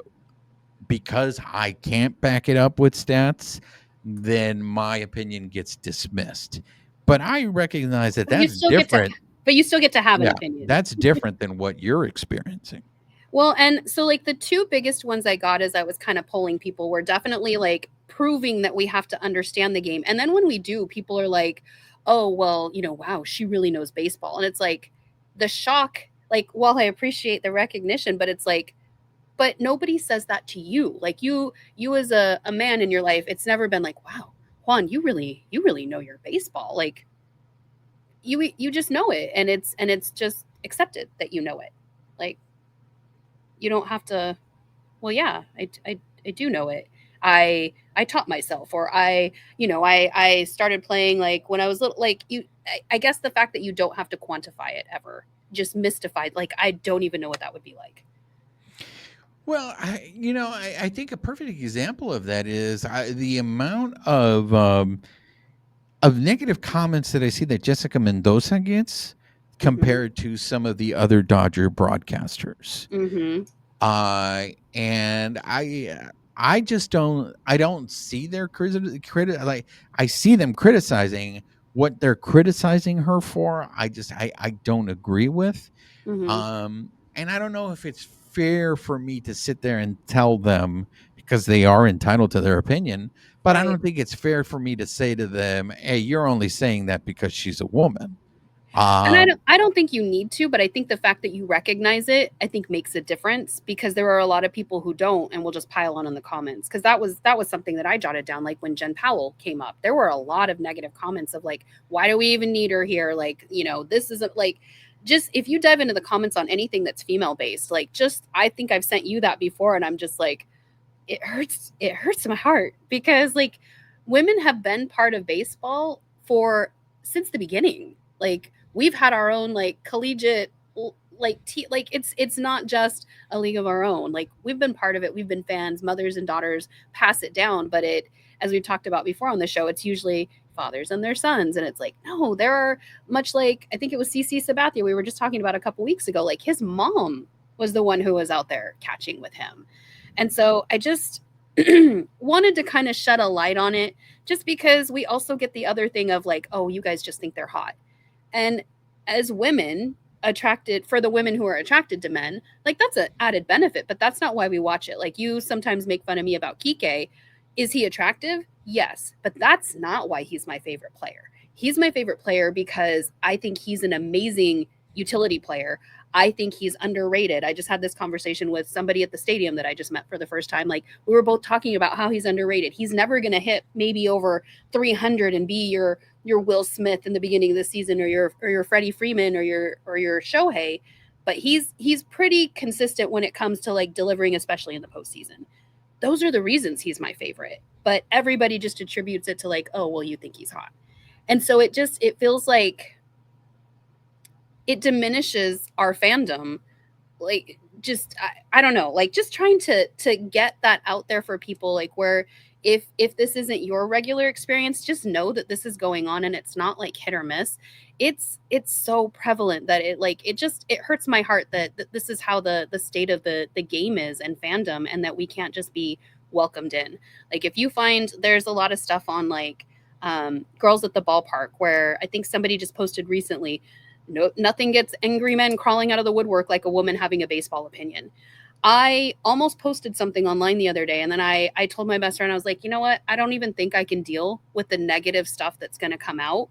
because I can't back it up with stats, then my opinion gets dismissed. But I recognize that But you that's still get to different. have an Yeah, opinion. that's different than what you're experiencing. Well, and so like the 2 biggest ones I got as I was kind of polling people were definitely like proving that we have to understand the game. And then when we do, people are like, "Oh, well, wow, she really knows baseball." And it's like the shock, like, while I appreciate the recognition, but it's like, but nobody says that to you. Like you as a man in your life, it's never been like, "Wow, Juan, you really know your baseball." Like you just know it, and it's just accepted that you know it. Like you don't have to, well, yeah, I do know it. I taught myself, or I started playing like when I was little. Like I guess the fact that you don't have to quantify it ever just mystified. Like I don't even know what that would be like. Well, I think a perfect example of that is the amount of negative comments that I see that Jessica Mendoza gets Mm-hmm. compared to some of the other Dodger broadcasters. Mm-hmm. And I just don't see their like I see them criticizing what they're criticizing her for. I don't agree with. Mm-hmm. And I don't know if it's fair for me to sit there and tell them, because they are entitled to their opinion, but I Right. don't think it's fair for me to say to them, "Hey, you're only saying that because she's a woman." And Um, I don't think you need to, but I think the fact that you recognize it, I think makes a difference, because there are a lot of people who don't and will just pile on in the comments. Because that was something that I jotted down. Like when Jen Powell came up, there were a lot of negative comments of like, why do we even need her here? Like, this isn't like, just if you dive into the comments on anything that's female based, like, just I think I've sent you that before, and I'm just like, it hurts my heart, because like women have been part of baseball for since the beginning. Like we've had our own like collegiate like it's not just a league of our own. Like we've been part of it, we've been fans, mothers and daughters pass it down, but it, as we've talked about before on the show, it's usually fathers and their sons. And it's like, no, there are, much like I think it was CC Sabathia we were just talking about a couple weeks ago, like his mom was the one who was out there catching with him. And so I just wanted to kind of shed a light on it, just because we also get the other thing of like, oh, you guys just think they're hot. And as women, attracted, for the women who are attracted to men, like that's an added benefit, but that's not why we watch it. Like you sometimes make fun of me about Kike. Is he attractive? Yes, but that's not why he's my favorite player. He's my favorite player because I think he's an amazing utility player. I think he's underrated. I just had this conversation with somebody at the stadium that I just met for the first time. Like we were both talking about how he's underrated. He's never going to hit maybe over 300 and be your Will Smith in the beginning of the season, or your Freddie Freeman, or your Shohei, but he's pretty consistent when it comes to like delivering, especially in the postseason. Those are the reasons he's my favorite. But everybody just attributes it to like, oh, well, you think he's hot. And so it feels like it diminishes our fandom. Like just I don't know, like just trying to get that out there for people, like where if this isn't your regular experience, just know that this is going on, and it's not like hit or miss. It's so prevalent that it hurts my heart that this is how the state of the game is, and fandom, and that we can't just be welcomed in. Like if you find there's a lot of stuff on like girls at the ballpark, where I think somebody just posted recently, no, nothing gets angry men crawling out of the woodwork like a woman having a baseball opinion. I almost posted something online the other day, and then I told my best friend, I was like, you know what? I don't even think I can deal with the negative stuff that's going to come out.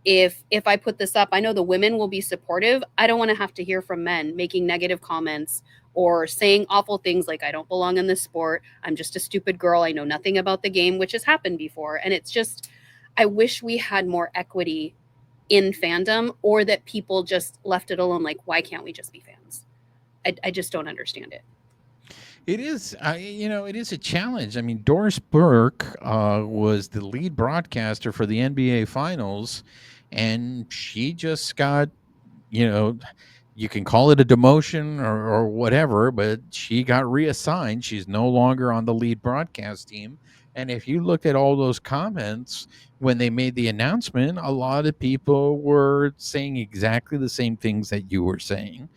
If I put this up, I know the women will be supportive. I don't want to have to hear from men making negative comments or saying awful things like, I don't belong in this sport. I'm just a stupid girl. I know nothing about the game, which has happened before. And it's just, I wish we had more equity in fandom, or that people just left it alone. Like, why can't we just be fans? I just don't understand it. It is, it is a challenge. I mean, Doris Burke was the lead broadcaster for the NBA Finals, and she just got, you know, you can call it a demotion or whatever, but she got reassigned. She's no longer on the lead broadcast team. And if you look at all those comments when they made the announcement, a lot of people were saying exactly the same things that you were saying.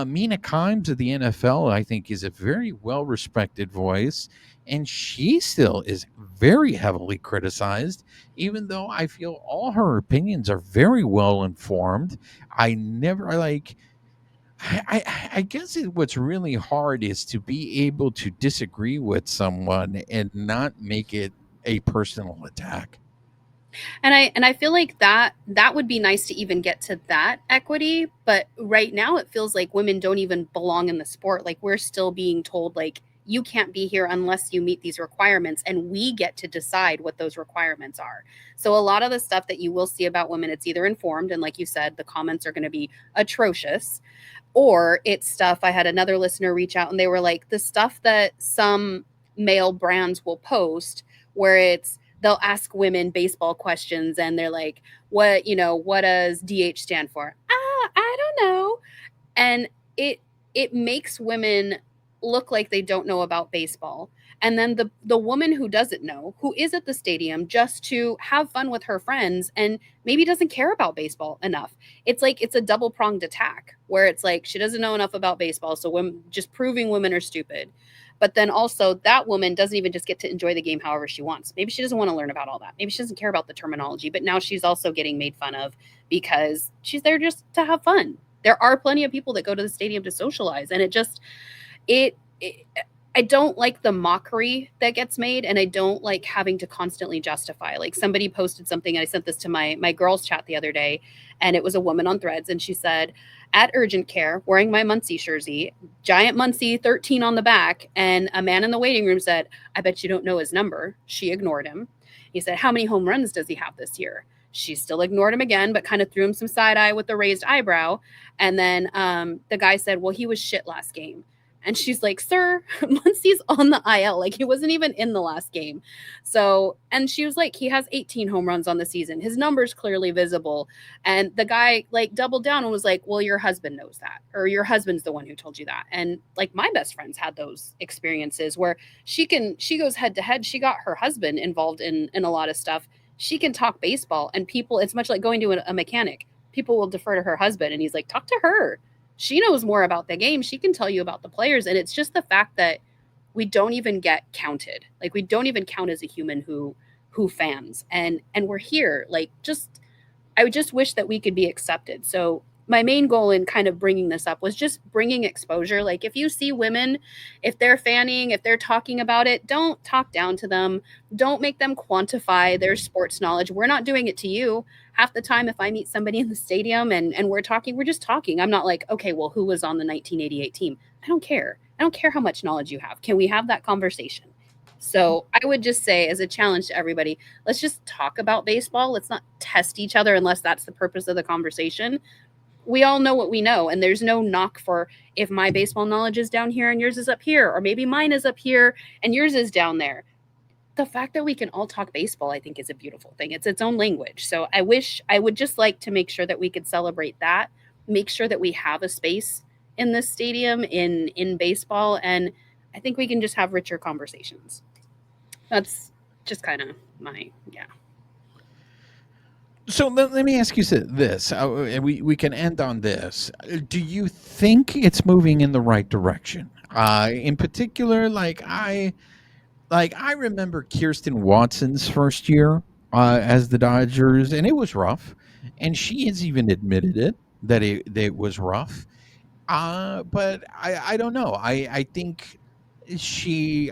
Mina Kimes of the NFL, I think, is a very well respected voice, and she still is very heavily criticized, even though I feel all her opinions are very well informed. I never like. I guess what's really hard is to be able to disagree with someone and not make it a personal attack. And I feel like that would be nice to even get to that equity, but right now it feels like women don't even belong in the sport. Like we're still being told like, you can't be here unless you meet these requirements, and we get to decide what those requirements are. So a lot of the stuff that you will see about women, it's either informed, and like you said, the comments are going to be atrocious, or it's stuff. I had another listener reach out, and they were like, the stuff that some male brands will post where they'll ask women baseball questions and they're like, what does DH stand for? I don't know. And it makes women look like they don't know about baseball. And then the woman who doesn't know, who is at the stadium just to have fun with her friends and maybe doesn't care about baseball enough. It's like it's a double-pronged attack where it's like she doesn't know enough about baseball, so women just proving women are stupid. But then also that woman doesn't even just get to enjoy the game however she wants. Maybe she doesn't want to learn about all that. Maybe she doesn't care about the terminology, but now she's also getting made fun of because she's there just to have fun. There are plenty of people that go to the stadium to socialize, and it I don't like the mockery that gets made, and I don't like having to constantly justify. Like somebody posted something, and I sent this to my girls chat the other day, and it was a woman on Threads, and she said, "At urgent care, wearing my Muncie jersey, giant Muncie 13 on the back, and a man in the waiting room said, 'I bet you don't know his number.' She ignored him. He said, 'How many home runs does he have this year?' She still ignored him again, but kind of threw him some side eye with a raised eyebrow. And then the guy said, 'Well, he was shit last game.' And she's like, 'Sir, Muncie's on the IL. Like, he wasn't even in the last game.' So, and she was like, 'He has 18 home runs on the season. His number's clearly visible.' And the guy like doubled down and was like, 'Well, your husband knows that, or your husband's the one who told you that.' And like my best friends had those experiences where she goes head to head. She got her husband involved in a lot of stuff. She can talk baseball, and people, it's much like going to a mechanic. People will defer to her husband, and he's like, 'Talk to her. She knows more about the game. She can tell you about the players.' And it's just the fact that we don't even get counted. Like we don't even count as a human who fans. And we're here. Like I would just wish that we could be accepted. So my main goal in kind of bringing this up was just bringing exposure. Like if you see women, if they're fanning, if they're talking about it, don't talk down to them. Don't make them quantify their sports knowledge. We're not doing it to you. Half the time, if I meet somebody in the stadium and we're talking, we're just talking. I'm not like, okay, well, who was on the 1988 team? I don't care. I don't care how much knowledge you have. Can we have that conversation? So I would just say, as a challenge to everybody, let's just talk about baseball. Let's not test each other unless that's the purpose of the conversation. We all know what we know, and there's no knock for if my baseball knowledge is down here and yours is up here, or maybe mine is up here and yours is down there. The fact that we can all talk baseball, I think, is a beautiful thing. It's its own language. So I would just like to make sure that we could celebrate that, make sure that we have a space in this stadium in baseball, and I think we can just have richer conversations. That's just kind of my, yeah. So let me ask you this, and we can end on this. Do you think it's moving in the right direction? In particular, I remember Kirsten Watson's first year as the Dodgers, and it was rough, and she has even admitted that it was rough. But I don't know. I think she's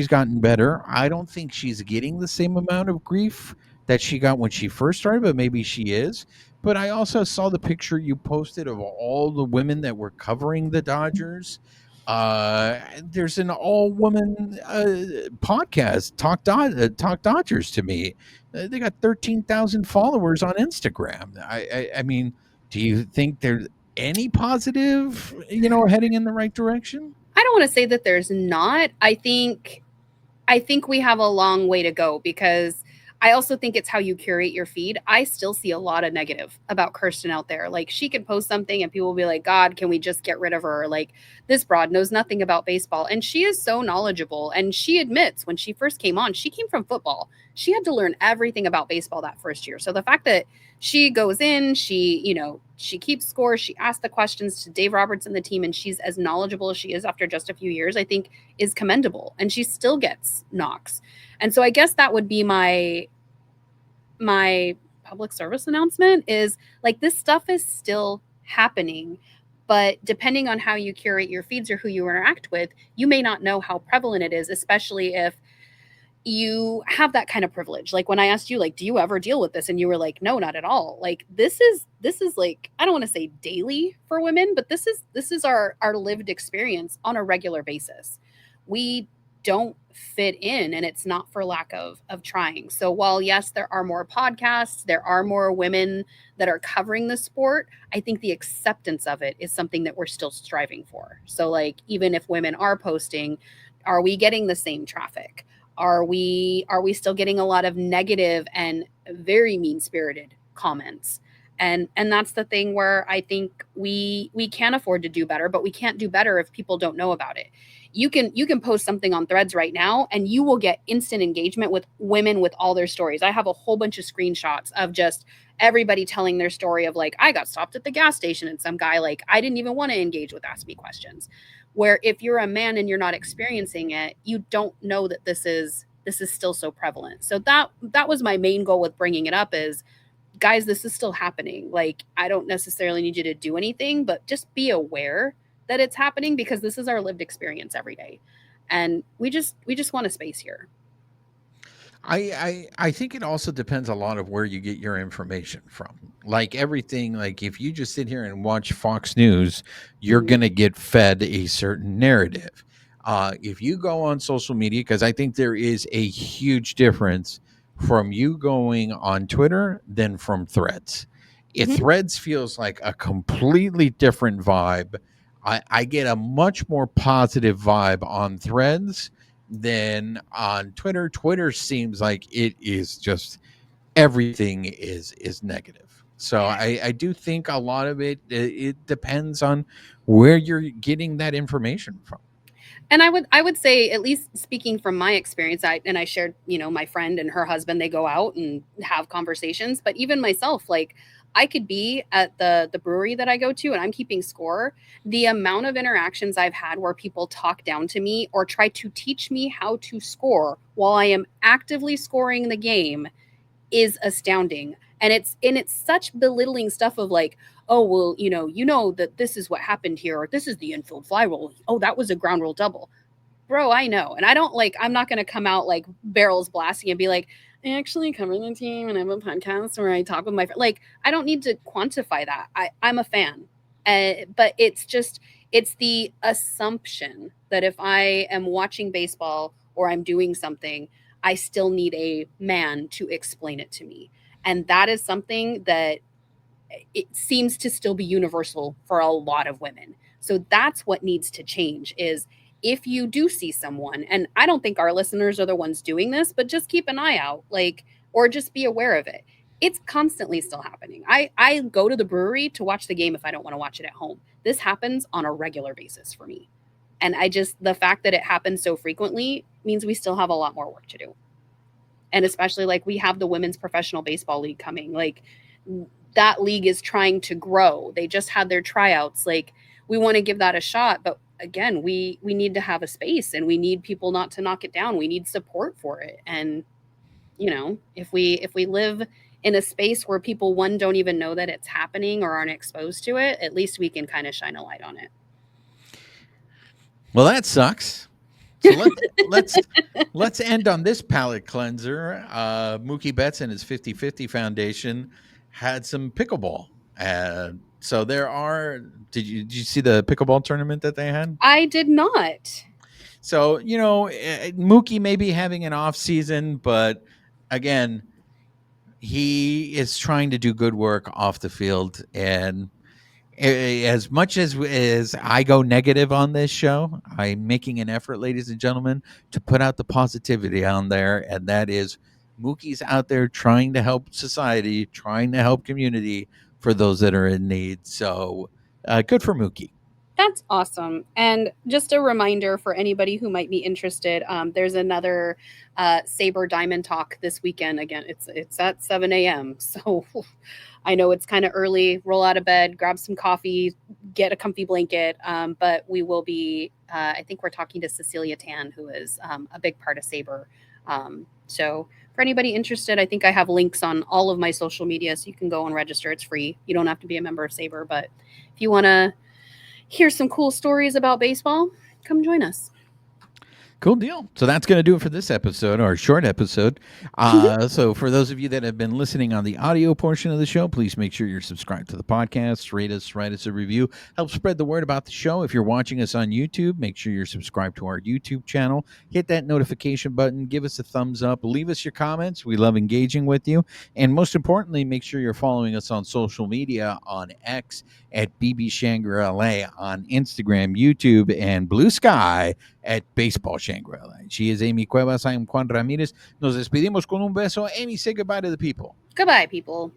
gotten better. I don't think she's getting the same amount of grief that she got when she first started, but maybe she is. But I also saw the picture you posted of all the women that were covering the Dodgers. There's an all-woman podcast, Talk Dodgers to me. They got 13,000 followers on Instagram. I mean, do you think there's any positive, heading in the right direction? I don't want to say that there's not. I think we have a long way to go, because I also think it's how you curate your feed. I still see a lot of negative about Kirsten out there. Like, she could post something and people will be like, "God, can we just get rid of her? Like, this broad knows nothing about baseball." And she is so knowledgeable. And she admits when she first came on, she came from football. She had to learn everything about baseball that first year. So the fact that she goes in, she keeps score, she asks the questions to Dave Roberts and the team, and she's as knowledgeable as she is after just a few years, I think is commendable. And she still gets knocks. And so I guess that would be my public service announcement, is like, this stuff is still happening, but depending on how you curate your feeds or who you interact with, you may not know how prevalent it is, especially if you have that kind of privilege. Like when I asked you, like, do you ever deal with this? And you were like, no, not at all. Like, this is like, I don't want to say daily for women, but this is our lived experience on a regular basis. We don't fit in, and it's not for lack of trying. So while yes, there are more podcasts, there are more women that are covering the sport, I think the acceptance of it is something that we're still striving for. So like, even if women are posting, Are we getting the same traffic? Are we still getting a lot of negative and very mean-spirited comments? And that's the thing where I think we can afford to do better, but we can't do better if people don't know about it. You can post something on Threads right now and you will get instant engagement with women with all their stories. I have a whole bunch of screenshots of just everybody telling their story of like, I got stopped at the gas station and some guy like I didn't even want to engage with ask me questions. Where if you're a man and you're not experiencing it, you don't know that this is still so prevalent. So that was my main goal with bringing it up is, guys, this is still happening. Like, I don't necessarily need you to do anything, but just be aware that it's happening because this is our lived experience every day. And we just want a space here. I think it also depends a lot of where you get your information from. Like everything, like if you just sit here and watch Fox News, you're Mhm. going to get fed a certain narrative. If you go on social media, because I think there is a huge difference from you going on Twitter than from Threads. It Mhm. Threads feels like a completely different vibe. I get a much more positive vibe on Threads than on Twitter. Twitter seems like it is just everything is negative. So I do think a lot of it depends on where you're getting that information from. And I would say, at least speaking from my experience, I shared, my friend and her husband, they go out and have conversations, but even myself, like, I could be at the brewery that I go to and I'm keeping score. The amount of interactions I've had where people talk down to me or try to teach me how to score while I am actively scoring the game is astounding. And it's such belittling stuff of like, oh well, that this is what happened here, or this is the infield fly roll. Oh, that was a ground rule double. Bro, I know. And I'm not gonna come out like barrels blasting and be like, I actually cover the team and I have a podcast where I talk with my friend. Like, I don't need to quantify that. I'm a fan. But it's the assumption that if I am watching baseball or I'm doing something, I still need a man to explain it to me. And that is something that it seems to still be universal for a lot of women. So that's what needs to change is, if you do see someone, and I don't think our listeners are the ones doing this, but just keep an eye out, like, or just be aware of it. It's constantly still happening. I go to the brewery to watch the game if I don't want to watch it at home. This happens on a regular basis for me. And the fact that it happens so frequently means we still have a lot more work to do. And especially like we have the women's professional baseball league coming. Like, that league is trying to grow. They just had their tryouts. Like, we want to give that a shot, but again, we need to have a space and we need people not to knock it down. We need support for it. And if we live in a space where people, one, don't even know that it's happening or aren't exposed to it, at least we can kind of shine a light on it. Well, that sucks. So let's end on this palate cleanser. Mookie Betts and his 50/50 Foundation had some pickleball. So there are. Did you see the pickleball tournament that they had? I did not. So Mookie may be having an off season, but again, he is trying to do good work off the field. And as much as I go negative on this show, I'm making an effort, ladies and gentlemen, to put out the positivity on there, and that is Mookie's out there trying to help society, trying to help community for those that are in need. So good for Mookie. That's awesome. And just a reminder for anybody who might be interested, there's another Saber Diamond Talk this weekend. Again, it's at 7 a.m. So I know it's kind of early. Roll out of bed, grab some coffee, get a comfy blanket. But we will be, I think we're talking to Cecilia Tan, who is a big part of Saber. So for anybody interested, I think I have links on all of my social media, so you can go and register. It's free. You don't have to be a member of Saber, but if you want to hear some cool stories about baseball, come join us. Cool deal. So that's going to do it for this episode, or short episode. So for those of you that have been listening on the audio portion of the show, please make sure you're subscribed to the podcast, rate us, write us a review, help spread the word about the show. If you're watching us on YouTube, make sure you're subscribed to our YouTube channel. Hit that notification button, give us a thumbs up, leave us your comments. We love engaging with you. And most importantly, make sure you're following us on social media, on X at BB Shangri-La, on Instagram, YouTube, and Bluesky at Baseball Shangri-La. Shangri-La. She is Amie Cuevas. I am Juan Ramirez. Nos despedimos con un beso. Amie, say goodbye to the people. Goodbye, people.